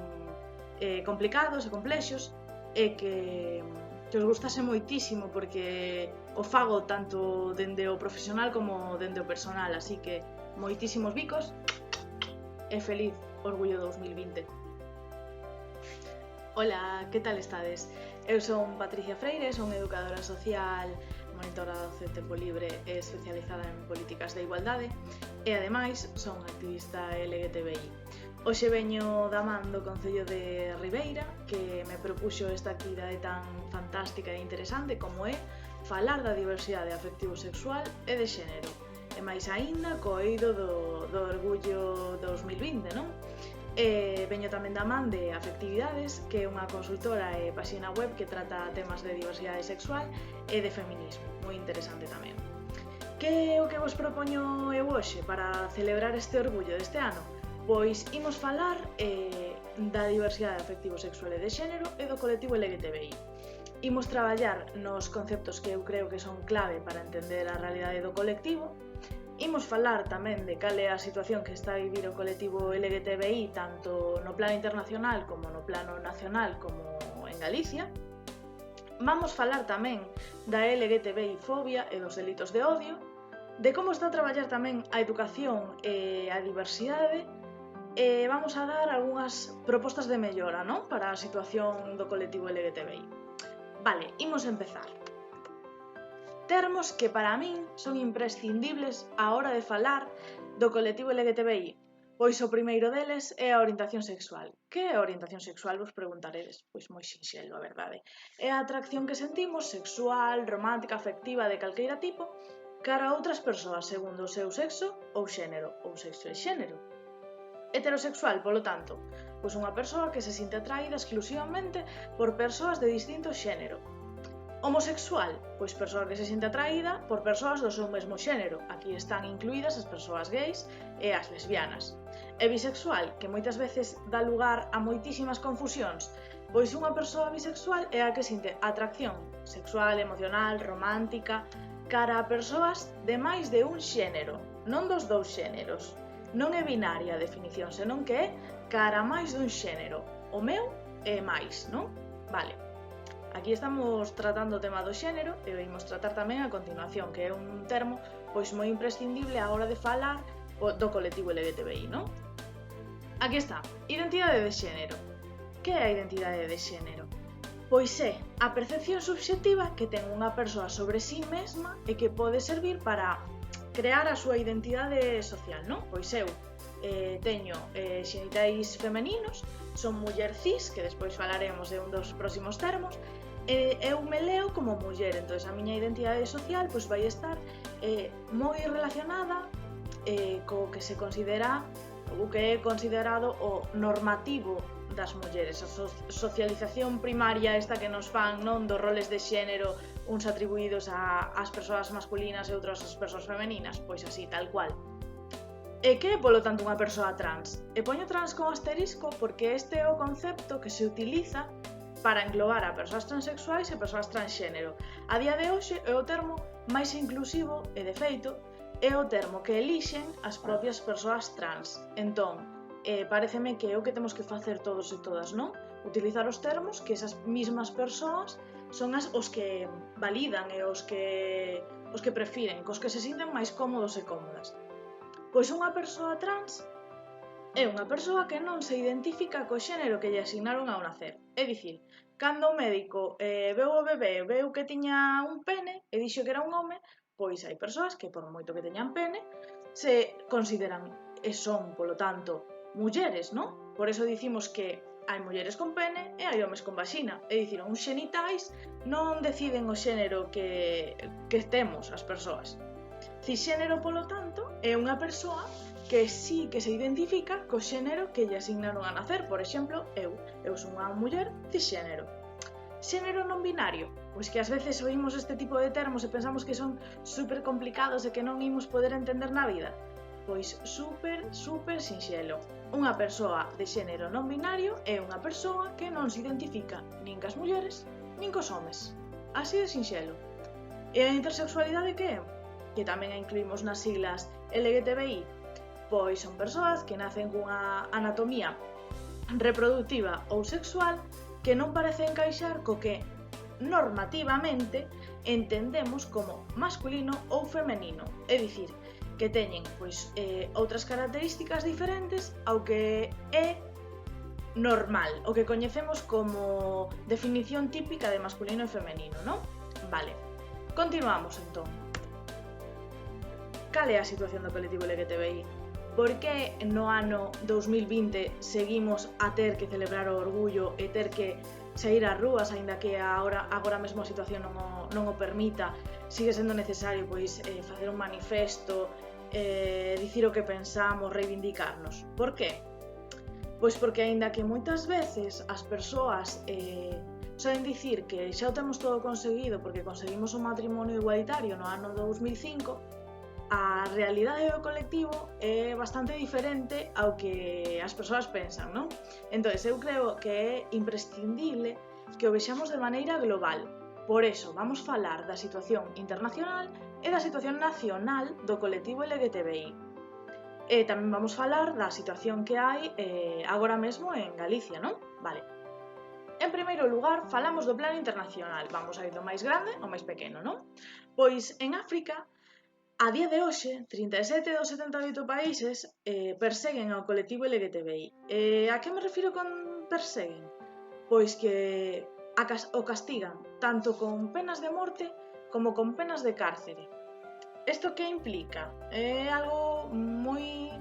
[SPEAKER 1] complicados e complexos e que os gustase moitísimo porque o fago tanto dende o profesional como dende o personal, así que moitísimos bicos e feliz orgullo 2020. Ola, que tal estades? Eu son Patricia Freire, son educadora social, monitora do tempo libre e especializada en políticas de igualdade e ademais son activista LGTBI. Hoxe veño da man do Concello de Ribeira, que me propuxo esta actividade tan fantástica e interesante como é falar da diversidade afectivo-sexual e de xénero, e máis aínda co eido do orgullo 2020, non? E veño tamén da man de Afectividades, que é unha consultora e páxina web que trata temas de diversidade sexual e de feminismo, moi interesante tamén. Que é o que vos propoño eu hoxe para celebrar este orgullo deste ano? Pois imos falar da diversidade afectivo-sexual e de xénero e do colectivo LGTBI. Imos traballar nos conceptos que eu creo que son clave para entender a realidade do colectivo. Imos falar tamén de cal é a situación que está a vivir o colectivo LGTBI tanto no plano internacional como no plano nacional como en Galicia. Vamos falar tamén da LGTBI-fobia e dos delitos de odio, de como está a traballar tamén a educación e a diversidade, e vamos a dar algunhas propostas de mellora, non? Para a situación do colectivo LGTBI. Vale, imos empezar. Termos que para min son imprescindibles á hora de falar do colectivo LGTBI, pois o primeiro deles é a orientación sexual. Que é a orientación sexual, vos preguntaredes? Pois moi sinxelo, a verdade. É a atracción que sentimos, sexual, romántica, afectiva, de calqueira tipo, cara a outras persoas segundo o seu sexo ou xénero, ou sexo e xénero. Heterosexual, polo tanto, pois unha persoa que se sinte atraída exclusivamente por persoas de distinto xénero. Homosexual, pois persoa que se sinte atraída por persoas do seu mesmo xénero. Aquí están incluídas as persoas gays e as lesbianas. E bisexual, que moitas veces dá lugar a moitísimas confusións, pois unha persoa bisexual é a que sinte atracción sexual, emocional, romántica, cara a persoas de máis de un xénero, non dos dous xéneros. Non é binaria a definición, senón que é cara a máis dun xénero. O meu é máis, non? Vale. Aquí estamos tratando o tema do xénero e imos tratar tamén a continuación, que é un termo pois moi imprescindible á hora de falar do colectivo LGTBI, non? Aquí está, identidade de xénero. Que é a identidade de xénero? Pois é a percepción subxectiva que ten unha persoa sobre si mesma e que pode servir para crear a súa identidade social, non? Pois eu teño xenitais femeninos, son muller cis, que despois falaremos de un dos próximos termos, eu me leo como muller, entón a miña identidade social pois vai estar moi relacionada co que se considera o que é considerado o normativo das mulleres, a socialización primaria esta que nos fan, non, dos roles de xénero, uns atribuídos ás persoas masculinas e outros ás persoas femeninas, pois así, tal cual. E que é, polo tanto, unha persoa trans? E poño trans con asterisco porque este é o concepto que se utiliza para englobar a persoas transexuais e persoas transxénero. A día de hoxe é o termo máis inclusivo e, de feito, é o termo que elixen as propias persoas trans. Entón, pareceme que é o que temos que facer todos e todas, non? Utilizar os termos que esas mismas persoas son os que validan e os que prefiren, cos que se sinten máis cómodos e cómodas. Pois unha persoa trans é unha persoa que non se identifica co xénero que lle asignaron ao nacer. É dicir, cando o médico veu o bebé, veu que tiña un pene e dixo que era un home, pois hai persoas que, por moito que teñan pene, se consideran e son, polo tanto, mulleres, non? Por eso dicimos que hai mulleres con pene e hai homes con vaxina. É dicir, uns xenitais non deciden o xénero que temos as persoas. Cisxénero, polo tanto, é unha persoa que sí que se identifica co xénero que lle asignaron a nacer. Por exemplo, eu son unha muller cisxénero. Xénero non binario, pois que ás veces oímos este tipo de termos e pensamos que son super complicados e que non imos poder entender na vida. Pois super sinxelo. Unha persoa de xénero non binario é unha persoa que non se identifica nin cas mulleres nin cos homes. Así de sinxelo. E a intersexualidade que é? Que tamén a incluímos nas siglas LGTBI. Pois son persoas que nacen cunha anatomía reproductiva ou sexual que non parece encaixar co que normativamente entendemos como masculino ou femenino. É dicir, que teñen outras características diferentes ao que é normal, o que coñecemos como definición típica de masculino e femenino, non? Vale, continuamos entón. Cal é a situación do colectivo LGTBI? Por que no ano 2020 seguimos a ter que celebrar o orgullo e ter que sair ás rúas, aínda que agora mesmo a situación non o permita? Sigue sendo necesario facer un manifesto, dicir o que pensamos, reivindicarnos. Por que? Pois porque aínda que moitas veces as persoas soen dicir que xa o temos todo conseguido porque conseguimos o matrimonio igualitario no ano 2005, a realidade do colectivo é bastante diferente ao que as persoas pensan, non? Entón, eu creo que é imprescindible que o vexamos de maneira global. Por eso, vamos falar da situación internacional e da situación nacional do colectivo LGTBI. E tamén vamos falar da situación que hai agora mesmo en Galicia, non? Vale. En primeiro lugar, falamos do plano internacional. Vamos a ir do máis grande ao máis pequeno, non? Pois en África, a día de hoxe, 37 dos 78 países perseguen ao colectivo LGTBI. A que me refiro con perseguen? Pois que o castigan tanto con penas de morte como con penas de cárcere. Isto que implica? É algo moi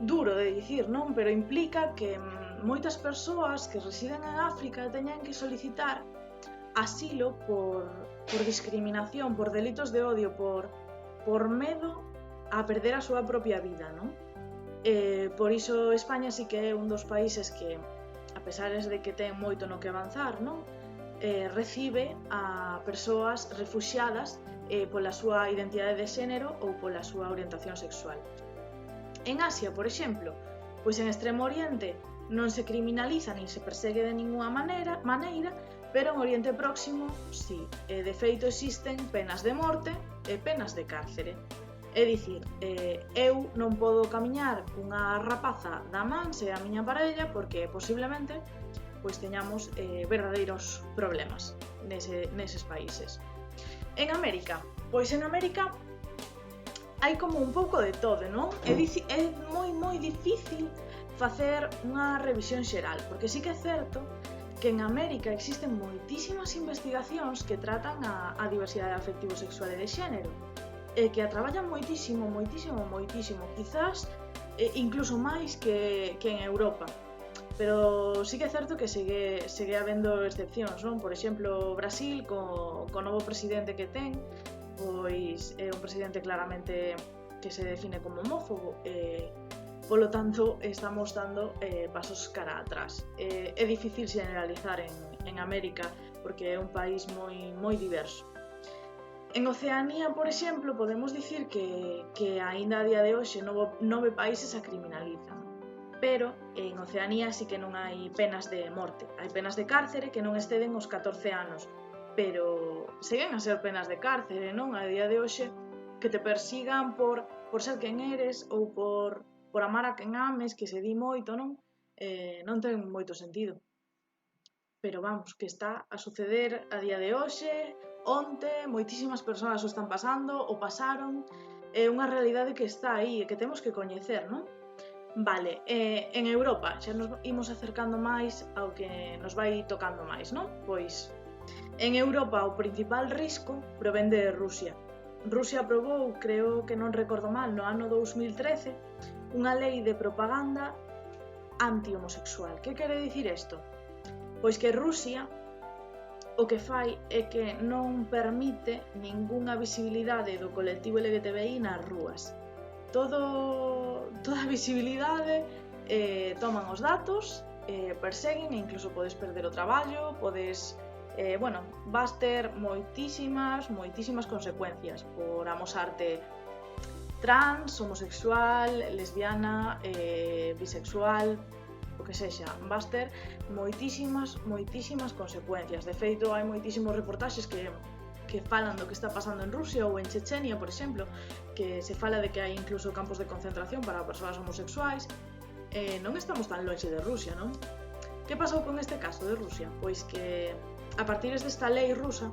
[SPEAKER 1] duro de dicir, non? Pero implica que moitas persoas que residen en África teñan que solicitar asilo por discriminación, por delitos de odio, por medo a perder a súa propia vida, non? Por iso España sí que é un dos países que, a pesar de que ten moito no que avanzar, non? Recibe a persoas refuxiadas pola súa identidade de xénero ou pola súa orientación sexual. En Asia, por exemplo, pois en Extremo Oriente non se criminaliza nin se persegue de ninguna maneira, pero en Oriente Próximo, sí. De feito, existen penas de morte e penas de cárcere. É dicir, eu non podo camiñar cunha rapaza da man se a miña parella porque posiblemente teñamos verdadeiros problemas neses países. En América, pois en América hai como un pouco de todo, non? É moi difícil facer unha revisión xeral, porque sí que é certo que en América existen moitísimas investigacións que tratan a diversidade afectivo-sexual e de xénero, e que a traballan moitísimo, quizás incluso máis que en Europa. Pero sí que é certo que segue habendo excepcións, non? Por exemplo, Brasil, co novo presidente que ten, pois é un presidente claramente que se define como homófobo, polo tanto estamos dando pasos cara atrás. É difícil generalizar en América porque é un país moi diverso. En Oceanía, por exemplo, podemos dicir que aínda a día de hoxe 9 países a criminalizan. Pero en Oceanía sí que non hai penas de morte, hai penas de cárcere que non exceden os 14 anos, pero seguen a ser penas de cárcere, non? A día de hoxe que te persigan por ser quen eres ou por amar a quen ames, que se di moito, non? Non ten moito sentido. Pero vamos, que está a suceder a día de hoxe, onte, moitísimas persoas o están pasando, o pasaron, é unha realidade que está aí e que temos que coñecer, non? Vale, en Europa xa nos imos acercando máis ao que nos vai tocando máis, non? Pois, en Europa o principal risco provén de Rusia. Rusia aprobou, creo que non recordo mal, no ano 2013, unha lei de propaganda anti-homosexual. Que quere dicir isto? Pois que Rusia o que fai é que non permite ningunha visibilidade do colectivo LGTBI nas rúas. Toda a visibilidade toman os datos, perseguen e incluso podes perder o traballo, podes... vas ter moitísimas consecuencias por amosarte trans, homosexual, lesbiana, bisexual, o que sexa, vas ter moitísimas consecuencias. De feito, hai moitísimos reportaxes que falan do que está pasando en Rusia ou en Chechenia, por exemplo, que se fala de que hai incluso campos de concentración para persoas homosexuais. Non estamos tan lonxe de Rusia, non? Que pasou con este caso de Rusia? Pois que a partir desta lei rusa,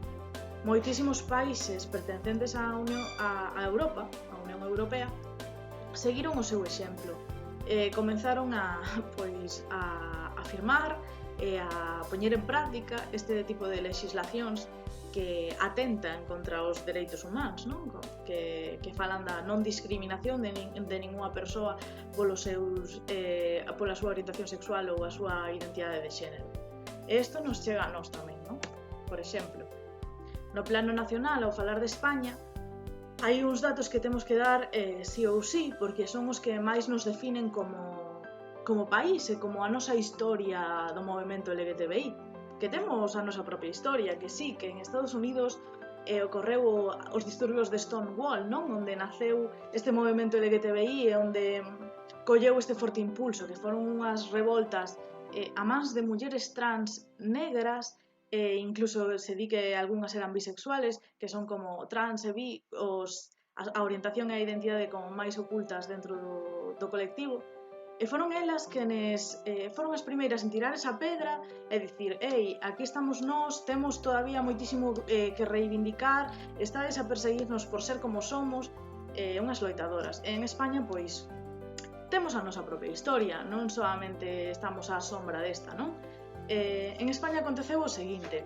[SPEAKER 1] moitísimos países pertencentes á Europa, a Unión Europea, seguiron o seu exemplo. Comenzaron a firmar e a poñer en práctica este tipo de legislacións que atentan contra os dereitos humanos, non? Que falan da non discriminación de ningunha persoa pola súa orientación sexual ou a súa identidade de xénero. E isto nos chega a nós tamén, non? Por exemplo, no plano nacional, ao falar de España, hai uns datos que temos que dar sí ou sí, porque son os que máis nos definen como país e como a nosa historia do movemento LGTBI, que temos a nosa propia historia, que sí, que en Estados Unidos ocorreu os disturbios de Stonewall, non? Onde naceu este movemento LGTBI e onde colleu este forte impulso, que foron unhas revoltas a mans de mulleres trans negras, incluso se di que algunhas eran bisexuales, que son como trans e bi, a orientación e a identidade como máis ocultas dentro do colectivo. E foron elas quenes foron as primeiras en tirar esa pedra e dicir: ei, aquí estamos nós, temos todavía moitísimo que reivindicar, estades a perseguirnos por ser como somos, unhas loitadoras. En España, pois, temos a nosa propia historia, non solamente estamos á sombra desta, non? En España aconteceu o seguinte: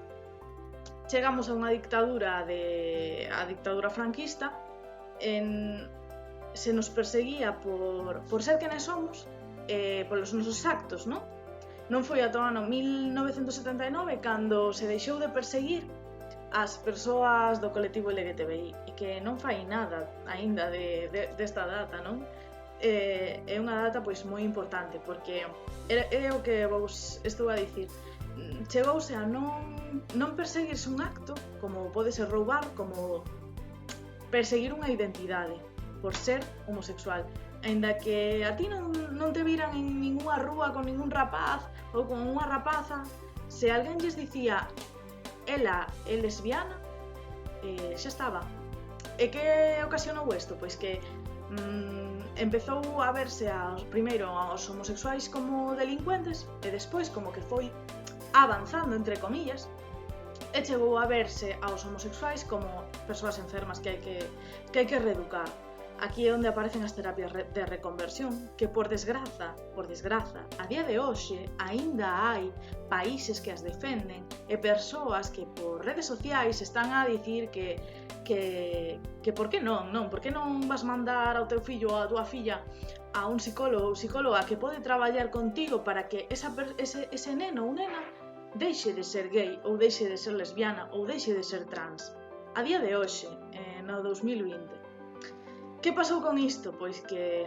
[SPEAKER 1] chegamos a unha dictadura a dictadura franquista, se nos perseguía por ser quenes somos, polos nosos actos, non? Non foi ata o ano 1979 cando se deixou de perseguir as persoas do colectivo LGTBI, e que non fai nada aínda desta data, non? É unha data pois moi importante, porque é o que vos estou a dicir. Chegouse a non perseguirse un acto, como pode ser roubar, como perseguir unha identidade por ser homosexual. Aínda que a ti non te viran en ninguna rúa con ningún rapaz ou con unha rapaza, se alguén lles dicía ela é lesbiana, xa estaba. E que ocasionou isto? Pois que empezou a verse primeiro aos homosexuais como delincuentes e despois como que foi avanzando, entre comillas, e chegou a verse aos homosexuais como persoas enfermas que hai que reeducar. Aquí é onde aparecen as terapias de reconversión, que por desgraza, a día de hoxe, aínda hai países que as defenden e persoas que por redes sociais están a dicir que por que non? Por que non vas mandar ao teu fillo ou a tua filla a un psicólogo ou psicóloga que pode traballar contigo para que ese neno ou nena deixe de ser gay ou deixe de ser lesbiana ou deixe de ser trans? A día de hoxe, no 2020. Que pasou con isto? Pois que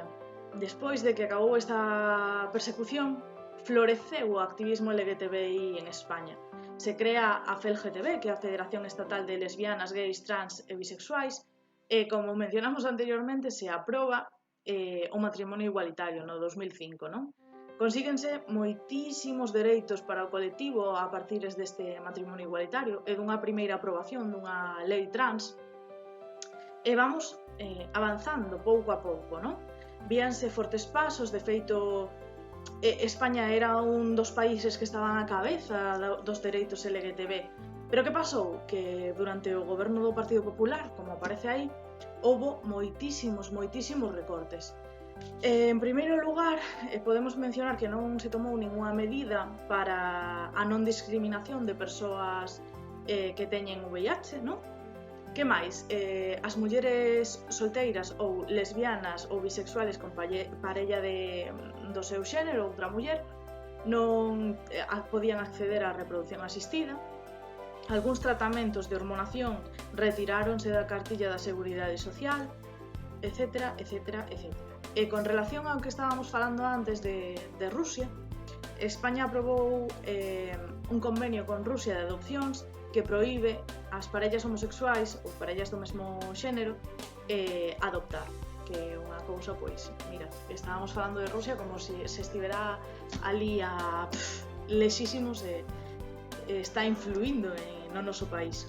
[SPEAKER 1] despois de que acabou esta persecución, floreceu o activismo LGTBI en España. Se crea a FELGTB, que é a Federación Estatal de Lesbianas, Gays, Trans e Bisexuais, e como mencionamos anteriormente, se aproba o matrimonio igualitario no 2005, non? Consíguense moitísimos dereitos para o colectivo a partir deste matrimonio igualitario e dunha primeira aprobación dunha lei trans, e vamos avanzando pouco a pouco, non? Víanse fortes pasos, de feito, España era un dos países que estaban á cabeza dos dereitos LGTB. Pero que pasou? Que durante o goberno do Partido Popular, como aparece aí, houbo moitísimos recortes. En primeiro lugar, podemos mencionar que non se tomou ningunha medida para a non discriminación de persoas que teñen VIH, non? Que máis? As mulleres solteiras ou lesbianas ou bisexuales con parella do seu xénero, outra muller, non podían acceder á reproducción asistida. Algúns tratamentos de hormonación retiráronse da cartilla da Seguridade Social, etc, etc, etc. E con relación ao que estábamos falando antes de Rusia, España aprobou un convenio con Rusia de adopcións que proíbe ás parellas homosexuais ou parellas do mesmo xénero adoptar, que é unha cousa, pois, mira, estábamos falando de Rusia como se estivera ali a lexísimos e está influindo no noso país.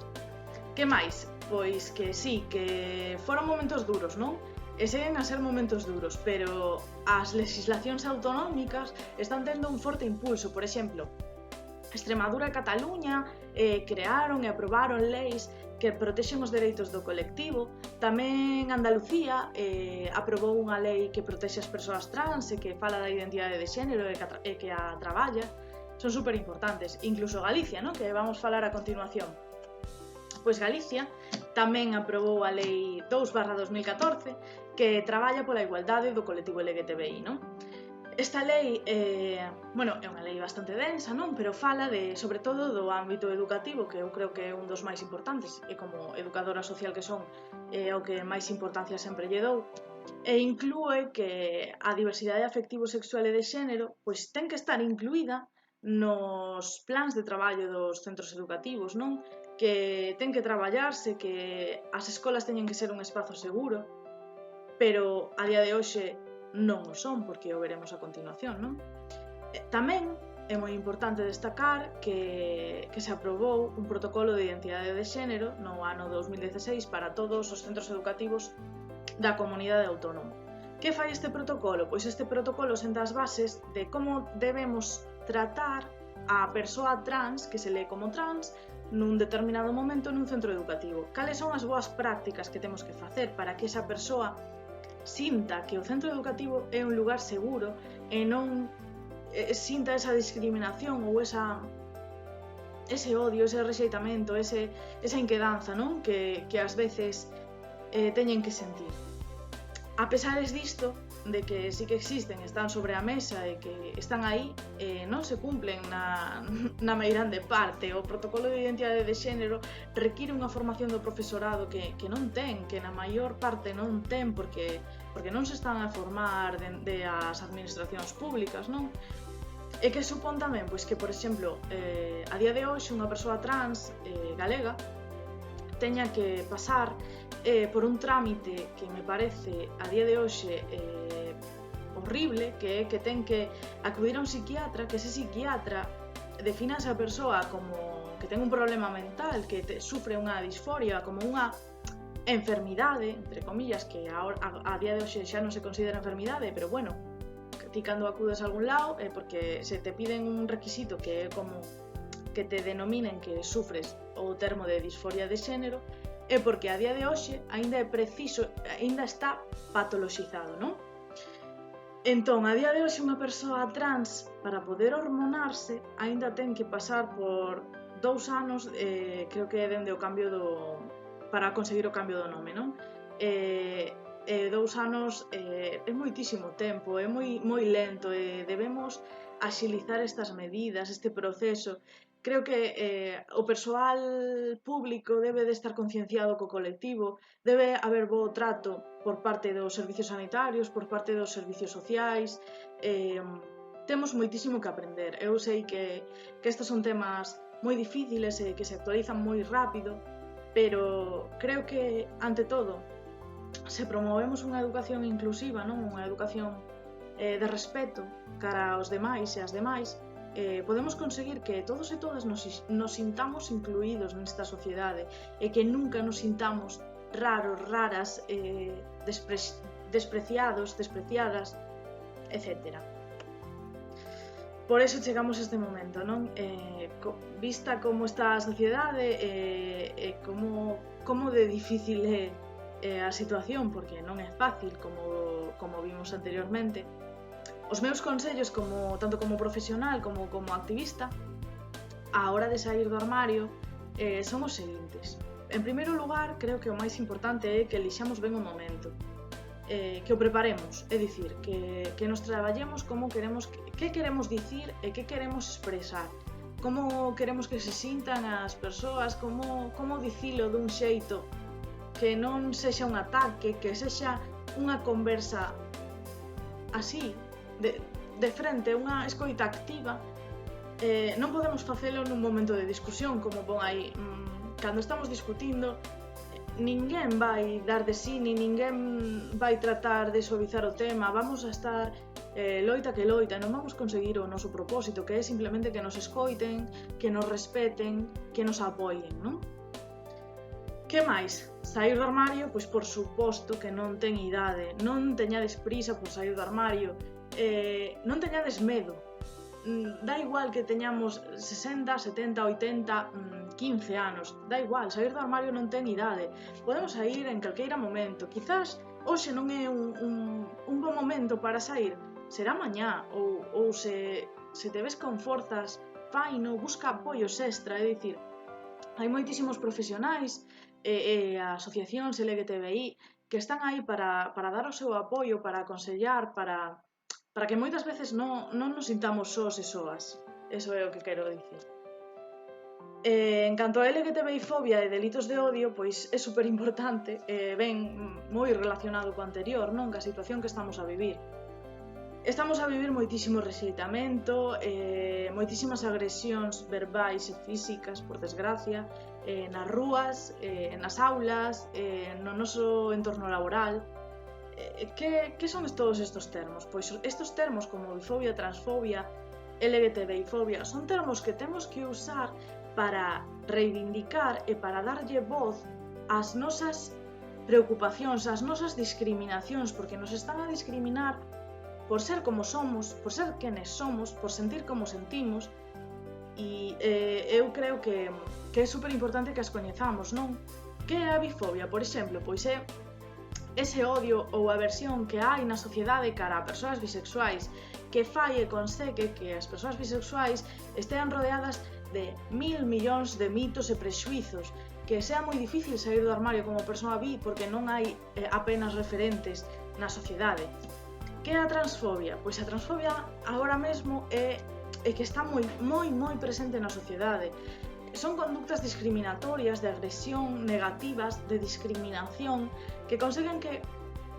[SPEAKER 1] Que máis? Pois que sí, que foron momentos duros, non? E seguen a ser momentos duros, pero as legislacións autonómicas están tendo un forte impulso. Por exemplo, Extremadura e Cataluña crearon e aprobaron leis que protexen os dereitos do colectivo. Tamén Andalucía aprobou unha lei que protexe as persoas trans e que fala da identidade de xénero e que a traballa. Son super importantes. Incluso Galicia, ¿no? Que vamos falar a continuación. Pois Galicia tamén aprobou a lei 2/2014 que traballa pola igualdade do colectivo LGTBI, non? Esta lei é unha lei bastante densa, non? Pero fala sobre todo do ámbito educativo, que eu creo que é un dos máis importantes, e como educadora social que son, é o que máis importancia sempre lle dou, e inclúe que a diversidade afectivo-sexual e de xénero pois ten que estar incluída nos plans de traballo dos centros educativos, non? Que ten que traballarse, que as escolas teñen que ser un espazo seguro, pero a día de hoxe non o son, porque o veremos a continuación, non? Tamén é moi importante destacar que se aprobou un protocolo de identidade de xénero no ano 2016 para todos os centros educativos da comunidade autónoma. Que fai este protocolo? Pois este protocolo senta as bases de como debemos tratar a persoa trans, que se lee como trans, nun determinado momento nun centro educativo. Cales son as boas prácticas que temos que facer para que esa persoa sinta que o centro educativo é un lugar seguro e non sinta esa discriminación ou ese odio, ese rexeitamento, esa inquedanza, non? Que ás veces teñen que sentir. A pesares disto, de que sí que existen, están sobre a mesa e que están aí, non se cumplen na meirande parte. O protocolo de identidade de xénero require unha formación do profesorado que non ten, que na maior parte non ten, porque non se están a formar de as administracións públicas, non? E que supón tamén, pois que, por exemplo, a día de hoxe unha persoa trans galega teña que pasar por un trámite que me parece a día de hoxe horrible, que é que ten que acudir a un psiquiatra, que ese psiquiatra defina a esa persoa como que ten un problema mental, que sufre unha disforia, como unha enfermidade, entre comillas, que a día de hoxe xa non se considera enfermidade, pero bueno, ti cando acudes a algún lado porque se te piden un requisito que é como que te denominen que sufres o termo de disforia de xénero, é porque a día de hoxe aínda está patoloxizado, non? Entón, a día de hoxe unha persoa trans, para poder hormonarse, aínda ten que pasar por 2 anos, creo que é dende o cambio para conseguir o cambio do nome, non? 2 anos é moitísimo tempo, é moi lento, e debemos axilizar estas medidas, este proceso. Creo que o persoal público debe de estar concienciado co colectivo, debe haber bo trato por parte dos servicios sanitarios, por parte dos servicios sociais. Temos moitísimo que aprender. Eu sei que estes son temas moi difíciles e que se actualizan moi rápido, pero creo que, ante todo, se promovemos unha educación inclusiva, non? Unha educación de respeto cara aos demais e as demais, podemos conseguir que todos e todas nos sintamos incluídos nesta sociedade e que nunca nos sintamos raros, raras, despreciados, despreciadas, etc. Por eso chegamos a este momento, non? Vista como está a sociedade e como de difícil é a situación, porque non é fácil, como vimos anteriormente. Os meus consellos, tanto como profesional como activista, á hora de sair do armario, son os seguintes. En primeiro lugar, creo que o máis importante é que elixamos ben o momento, que o preparemos, é dicir, que nos traballemos como queremos, que queremos dicir e que queremos expresar, como queremos que se sintan as persoas, como dicilo dun xeito que non sexa un ataque, que sexa unha conversa así, de frente, unha escoita activa. Non podemos facelo nun momento de discusión, como pon aí, cando estamos discutindo, ninguén vai dar de sí, ni ninguén vai tratar de suavizar o tema, vamos a estar loita que loita, non vamos conseguir o noso propósito, que é simplemente que nos escoiten, que nos respeten, que nos apoien, non? Que máis? Saír do armario? Pois por suposto que non ten idade, non teñades prisa por saír do armario, non teñades medo. Da igual que teñamos 60, 70, 80, 15 anos, da igual, saír do armario non ten idade. Podemos saír en calqueira momento. Quizás hoxe non é un bon momento para saír, será mañá, ou se te ves con forzas, faino, busca apoios extra, é dicir, hai moitísimos profesionais e asociacións LGTBI que están aí para dar o seu apoio, para aconsellar, para que moitas veces non nos sintamos sós e soas. Eso é o que quero dicir. En canto a LGTBI fobia e delitos de odio, pois é super importante, ben moi relacionado co anterior, non? Ca situación que estamos a vivir. Estamos a vivir moitísimo rexeitamento, moitísimas agresións verbais e físicas, por desgracia, nas rúas, nas aulas, no noso entorno laboral. Que son todos estes termos? Pois estes termos como bifobia, transfobia, LGTBI fobia, son termos que temos que usar para reivindicar e para darlle voz ás nosas preocupacións, ás nosas discriminacións, porque nos están a discriminar por ser como somos, por ser quenes somos, por sentir como sentimos, e eu creo que é super importante que as coñezamos, non? Que é a bifobia, por exemplo? Pois é ese odio ou aversión que hai na sociedade cara a persoas bisexuais, que fai e consegue que as persoas bisexuais estean rodeadas de 1000 millóns de mitos e prexuizos, que sea moi difícil sair do armario como persoa bi porque non hai apenas referentes na sociedade. Que é a transfobia? Pois a transfobia agora mesmo é que está moi presente na sociedade. Son conductas discriminatorias, de agresión, negativas, de discriminación, que conseguen que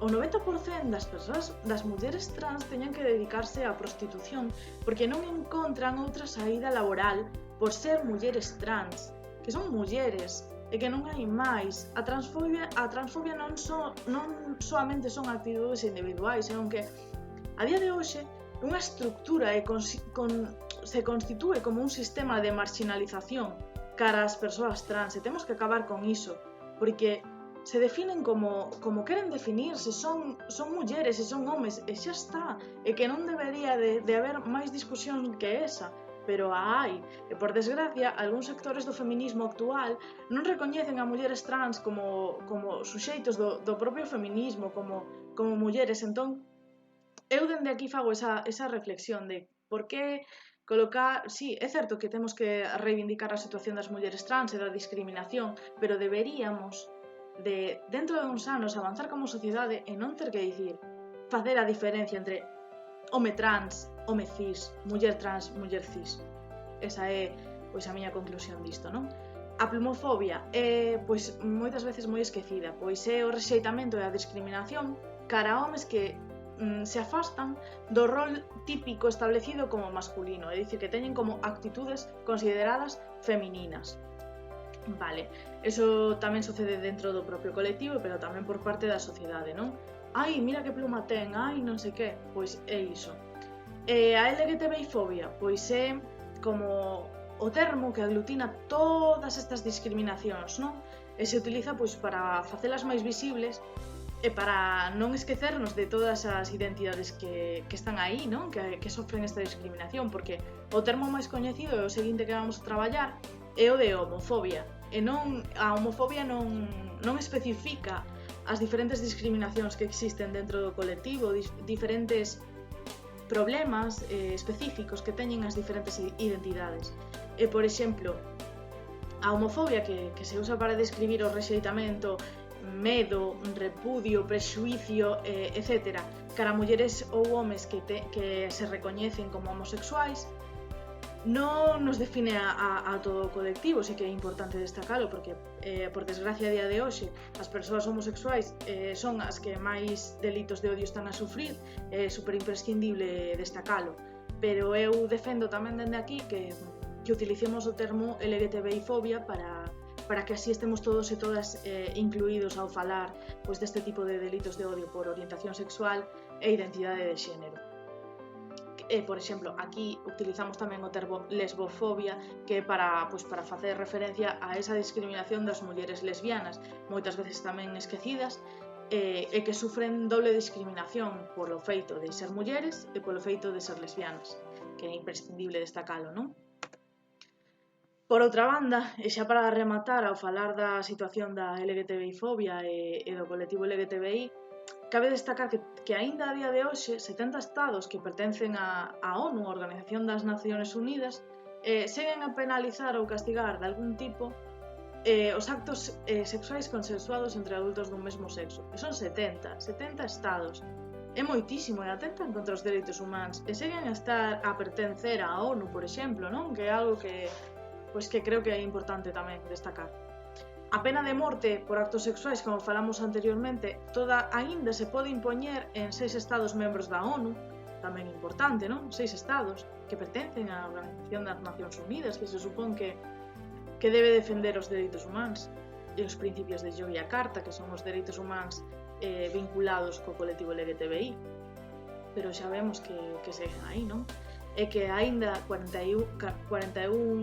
[SPEAKER 1] o 90% das persoas, das mulleres trans, teñan que dedicarse á prostitución porque non encontran outra saída laboral por ser mulleres trans, que son mulleres e que non hai máis. A transfobia non soamente son actitudes individuais, senón que a día de hoxe unha estructura se constitúe como un sistema de marginalización cara ás persoas trans, e temos que acabar con iso, porque se definen como queren definirse, son mulleres e son homes, e xa está, e que non debería de haber máis discusión que esa, pero a hai, e por desgracia, algúns sectores do feminismo actual non recoñecen a mulleres trans como suxeitos do propio feminismo, como mulleres. Entón, eu dende aquí fago esa reflexión de por que colocar... Sí, é certo que temos que reivindicar a situación das mulleres trans e da discriminación, pero deberíamos dentro de uns anos, avanzar como sociedade e non ter que dicir, facer a diferencia entre home trans, home cis, muller trans, muller cis. Esa é, pois, a miña conclusión disto, non? A plumofobia é, pois, moitas veces moi esquecida, pois é o rexeitamento e a discriminación cara a homes que se afastan do rol típico establecido como masculino, é dicir, que teñen como actitudes consideradas femininas. Vale, eso tamén sucede dentro do propio colectivo, pero tamén por parte da sociedade, non? Ai, mira que pluma ten, ai, non sei que, pois é iso. A LGTBI fobia, pois é como o termo que aglutina todas estas discriminacións, non? E se utiliza pois para facelas máis visibles e para non esquecernos de todas as identidades que están aí, non? Que sofren esta discriminación, porque o termo máis coñecido é o seguinte que vamos a traballar, é o de homofobia, e a homofobia non especifica as diferentes discriminacións que existen dentro do colectivo, diferentes problemas específicos que teñen as diferentes identidades. E, por exemplo, A homofobia que se usa para describir o rexeitamento, medo, repudio, prexuicio, etc. cara a mulleres ou homes que se recoñecen como homosexuais, non nos define a todo o colectivo, sí que é importante destacalo, porque, por desgracia, a día de hoxe, as persoas homosexuais son as que máis delitos de odio están a sufrir, é super imprescindible destacalo. Pero eu defendo tamén dende aquí que utilicemos o termo LGTBI-fobia para que así estemos todos e todas incluídos ao falar pois, deste tipo de delitos de odio por orientación sexual e identidade de xénero. Por exemplo, aquí utilizamos tamén o termo lesbofobia, que é para facer referencia a esa discriminación das mulleres lesbianas, moitas veces tamén esquecidas, e que sufren doble discriminación polo feito de ser mulleres e polo feito de ser lesbianas, que é imprescindible destacalo, non? Por outra banda, e xa para rematar ao falar da situación da LGTBI-fobia e do colectivo LGTBI, cabe destacar que aínda a día de hoxe 70 estados que pertencen á ONU, a Organización das Nacións Unidas, seguen a penalizar ou castigar de algún tipo os actos sexuais consensuados entre adultos dun mesmo sexo. E son 70 estados. É moitísimo e atentan contra os dereitos humanos e seguen a estar a pertencer á ONU, por exemplo, non? Que é algo que creo que é importante tamén destacar. A pena de morte por actos sexuais, como falamos anteriormente, toda aínda se pode impoñer en 6 estados membros da ONU, tamén importante, non? 6 estados que pertencen á Organización das Nacións Unidas, que se supón que debe defender os dereitos humanos e os principios de Yogyakarta, que son os dereitos humanos vinculados co colectivo LGTBI. Pero xa vemos que seguen aí, non? É que aínda 41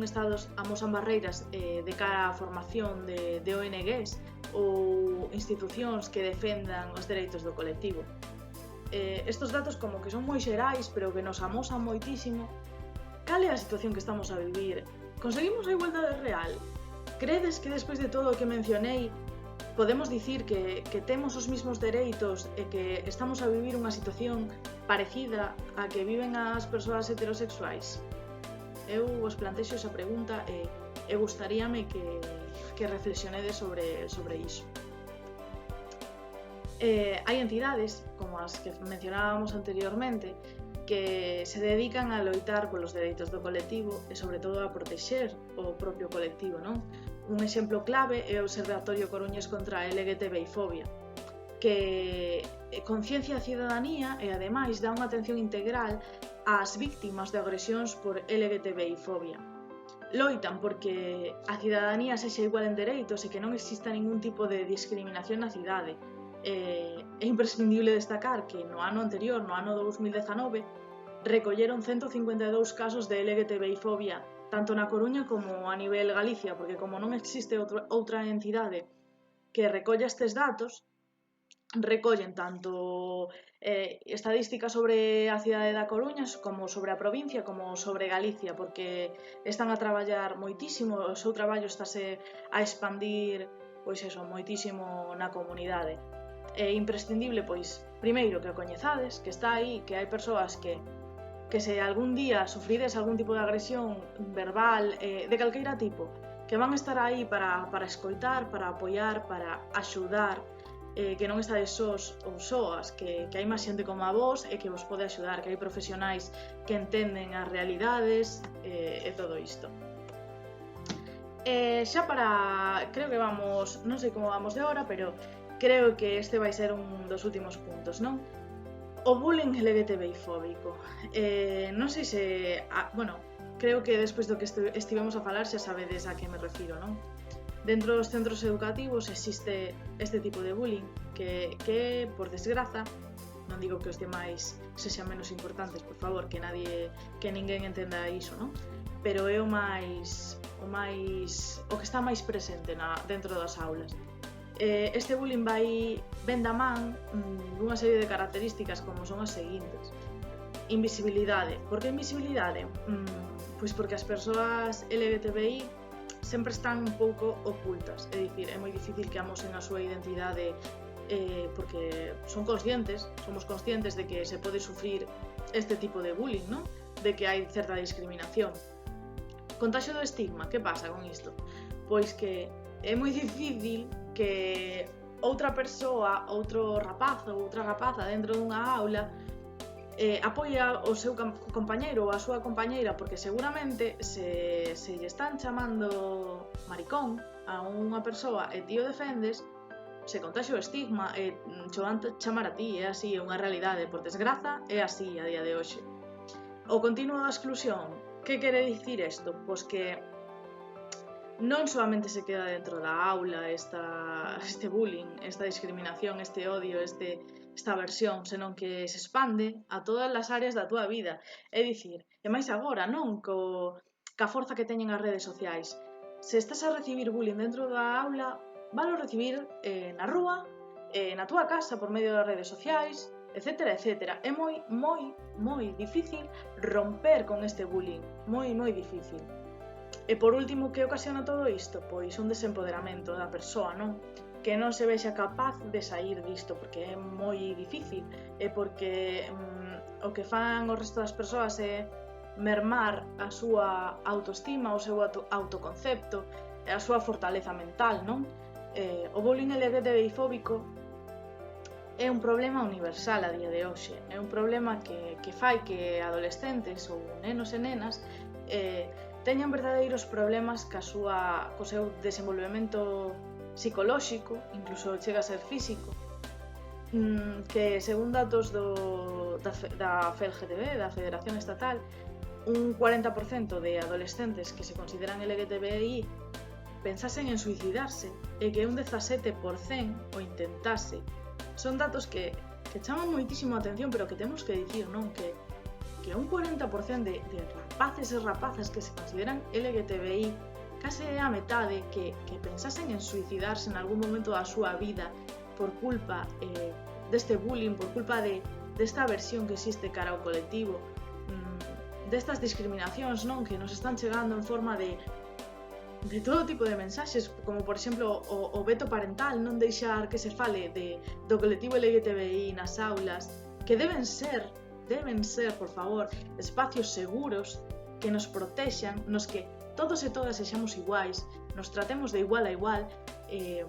[SPEAKER 1] estados amosan barreiras de cara á formación de ONGs ou institucións que defendan os dereitos do colectivo. Estos datos como que son moi xerais, pero que nos amosan moitísimo. Cal é a situación que estamos a vivir? Conseguimos a igualdade real? Credes que despois de todo o que mencionei podemos dicir que temos os mesmos dereitos e que estamos a vivir unha situación parecida a que viven as persoas heterosexuais? Eu vos plantexo esa pregunta e gustaríame que reflexionedes sobre iso. Hai entidades, como as que mencionábamos anteriormente, que se dedican a loitar polos dereitos do colectivo e, sobre todo, a protexer o propio colectivo, non? Un exemplo clave é o Observatorio Coruñés contra a LGTBI-fobia, que conciencia a cidadanía e, ademais, dá unha atención integral ás víctimas de agresións por LGTBI-fobia. Loitan porque a cidadanía sexa igual en dereitos e que non exista ningún tipo de discriminación na cidade. É imprescindible destacar que no ano anterior, no ano 2019, recolleron 152 casos de LGTBI-fobia tanto na Coruña como a nivel Galicia, porque como non existe outra entidade que recolla estes datos, recollen tanto estadísticas sobre a cidade da Coruña como sobre a provincia como sobre Galicia, porque están a traballar moitísimo, o seu traballo estáse a expandir moitísimo na comunidade. É imprescindible, primeiro, que o coñezades, que está aí, que hai persoas que se algún día sufrides algún tipo de agresión verbal, de calqueira tipo, que van estar aí para escoitar, para apoiar, para axudar, que non estades sós ou soas, que hai máis xente como a vos e que vos pode axudar, que hai profesionais que entenden as realidades e todo isto. Xa creo que vamos, non sei como vamos de hora, pero creo que este vai ser un dos últimos puntos, non? O bullying LGTBI-fóbico. Non sei se... creo que despois do que estivemos a falar xa sabedes a que me refiro, non? Dentro dos centros educativos existe este tipo de bullying que por desgraza, non digo que os demais sexan menos importantes, por favor, que ninguén entenda iso, non? Pero é o que está máis presente dentro das aulas. Este bullying ven da man dunha serie de características como son as seguintes. Invisibilidade. Por que invisibilidade? Pois porque as persoas LGTBI sempre están un pouco ocultas, é dicir, é moi difícil que amosen a súa identidade porque somos conscientes de que se pode sufrir este tipo de bullying, non? De que hai certa discriminación. Contaxio do estigma, que pasa con isto? pois que é moi difícil que outra persoa, outro rapaz ou outra rapaza dentro dunha aula apoia o seu compañeiro ou a súa compañeira, porque seguramente se lle están chamando maricón a unha persoa e ti o defendes, se contaxia o estigma e cho van chamar a ti, é así, é unha realidade, por desgraza, é así a día de hoxe. O continuo da exclusión, que quere dicir isto? Pois que non solamente se queda dentro da aula este bullying, esta discriminación, este odio, esta aversión, senón que se expande a todas as áreas da túa vida. É dicir, e máis agora, non? Ca forza que teñen as redes sociais. Se estás a recibir bullying dentro da aula, valo recibir na rúa, na túa casa por medio das redes sociais, etcétera, etcétera. É moi difícil romper con este bullying, moi difícil. E por último, que ocasiona todo isto? Pois un desempoderamento da persoa, non? Que non se vexa capaz de sair disto, porque é moi difícil, e porque o que fan o resto das persoas é mermar a súa autoestima, o seu autoconcepto, e a súa fortaleza mental, non? O bullying LGTBI fóbico é un problema universal a día de hoxe, é un problema que fai que adolescentes ou nenos e nenas teñan verdadeiros problemas co seu desenvolvemento psicolóxico, incluso chega a ser físico, que según datos da FELGTB, da Federación Estatal, un 40% de adolescentes que se consideran LGTBI pensasen en suicidarse e que un 17% o intentase. Son datos que chaman moitísimo a atención, pero que temos que dicir, non? Que un 40% de rapaces e rapazas que se consideran LGTBI, case é a metade que pensasen en suicidarse en algún momento da súa vida por culpa deste bullying, por culpa desta aversión que existe cara ao colectivo, destas discriminacións, non? Que nos están chegando en forma de todo tipo de mensaxes, como por exemplo o veto parental, non deixar que se fale do colectivo LGTBI nas aulas, que deben ser, por favor, espacios seguros que nos protexan, nos que todos e todas sexamos iguais, nos tratemos de igual a igual, e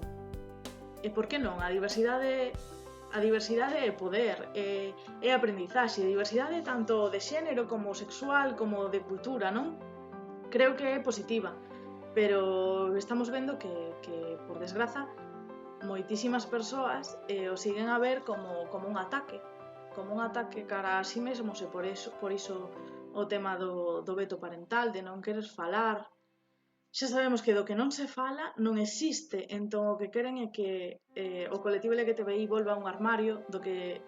[SPEAKER 1] por que non? A diversidade é poder, é aprendizaxe, a diversidade tanto de xénero como sexual, como de cultura, non? Creo que é positiva, pero estamos vendo que por desgraza, moitísimas persoas o siguen a ver como un ataque cara a si mesmos, e por iso o tema do veto parental, de non querer falar. Xa sabemos que do que non se fala non existe, entón o que queren é que o colectivo LGTBI volva a un armario do que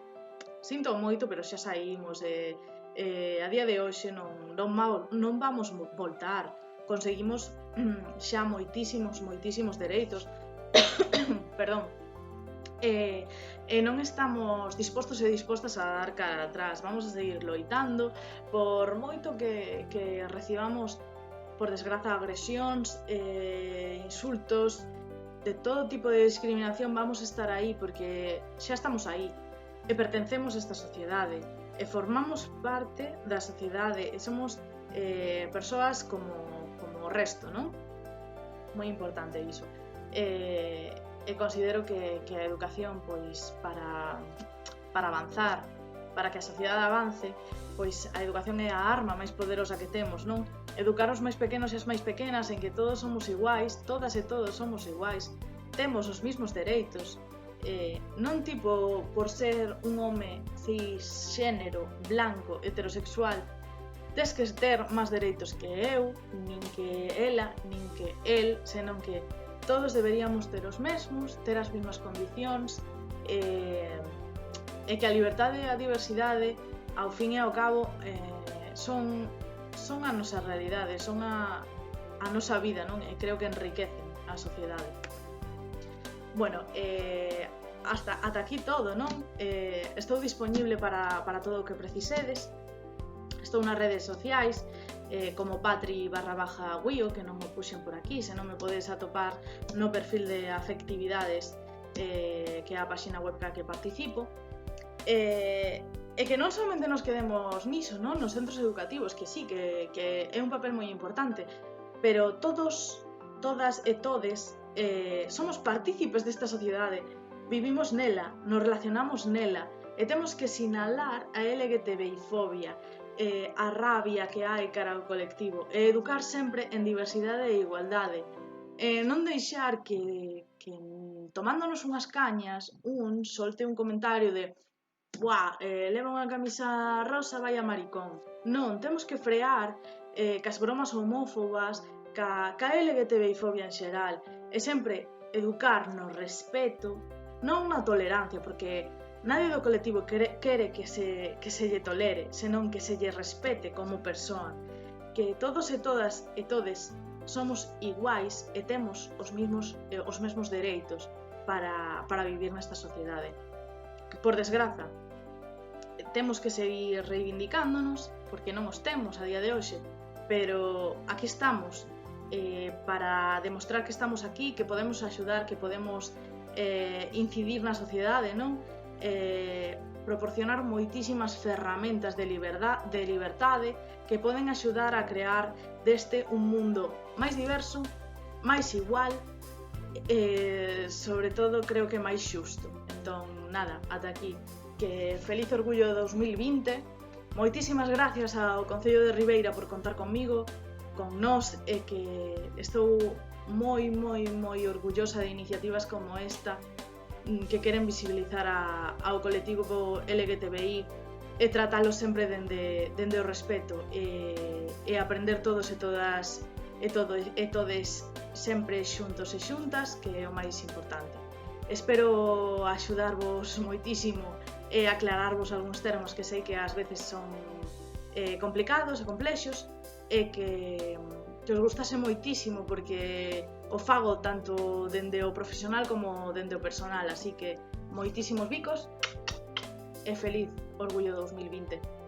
[SPEAKER 1] sinto moito, pero xa saímos, a día de hoxe non vamos voltar. Conseguimos xa moitísimos dereitos, perdón, e non estamos dispostos e dispostas a dar cara atrás. Vamos a seguir loitando, por moito que recibamos, por desgraza, agresións, insultos, de todo tipo de discriminación. Vamos a estar aí porque xa estamos aí e pertencemos a esta sociedade e formamos parte da sociedade e somos persoas como o resto, non? Moi importante iso. E considero que a educación, pois, para avanzar, para que a sociedade avance, pois a educación é a arma máis poderosa que temos, non? Educar os máis pequenos e as máis pequenas en que todos somos iguais, todas e todos somos iguais, temos os mesmos dereitos, non tipo por ser un home cisxénero, blanco, heterosexual, tes que ter máis dereitos que eu, nin que ela, nin que el, senón que todos deberíamos ter os mesmos, ter as mesmas condicións, e que a liberdade e a diversidade, ao fin e ao cabo, son a nosa realidade, son a nosa vida, non? E creo que enriquecen a sociedade. Bueno, ata aquí todo, non? Estou disponible para todo o que precisedes. Estou nas redes sociais, como patri_guío, que non me puxen por aquí, se non me podes atopar no perfil de afectividades, que é a páxina web que participo, e que non somente nos quedemos niso, non? Nos centros educativos, que sí, que é un papel moi importante, pero todos todas e todes somos partícipes desta sociedade, vivimos nela, nos relacionamos nela, e temos que sinalar a LGTBI-fobia, a rabia que hai cara ao colectivo, e educar sempre en diversidade e igualdade, non deixar que tomándonos unhas cañas un solte un comentario de buah, leva unha camisa rosa, vai a maricón. Non, temos que frear cas bromas homófobas, ca LGTBI-fobia en xeral, e sempre educar no respeto, non na tolerancia, porque nadie do colectivo quere que se lle tolere, senón que se lle respete como persoa, que todos e todas e todes somos iguais e temos os mesmos dereitos para vivir nesta sociedade. Por desgraza, temos que seguir reivindicándonos, porque non os temos a día de hoxe, pero aquí estamos para demostrar que estamos aquí, que podemos axudar, que podemos incidir na sociedade, non? Proporcionar moitísimas ferramentas de liberdade que poden axudar a crear deste un mundo máis diverso, máis igual e, sobre todo, creo que máis xusto. Entón, nada, ata aquí. Que feliz orgullo de 2020. Moitísimas gracias ao Concello de Ribeira por contar comigo, con nós, e que estou moi orgullosa de iniciativas como esta que queren visibilizar ao colectivo LGTBI e tratalo sempre dende o respeto e aprender todos e todas e todes sempre xuntos e xuntas, que é o máis importante. Espero axudarvos moitísimo e aclararvos algúns termos que sei que ás veces son complicados e complexos e que os gustase moitísimo, porque o fago tanto dende o profesional como dende o personal, así que moitísimos bicos e feliz orgullo 2020.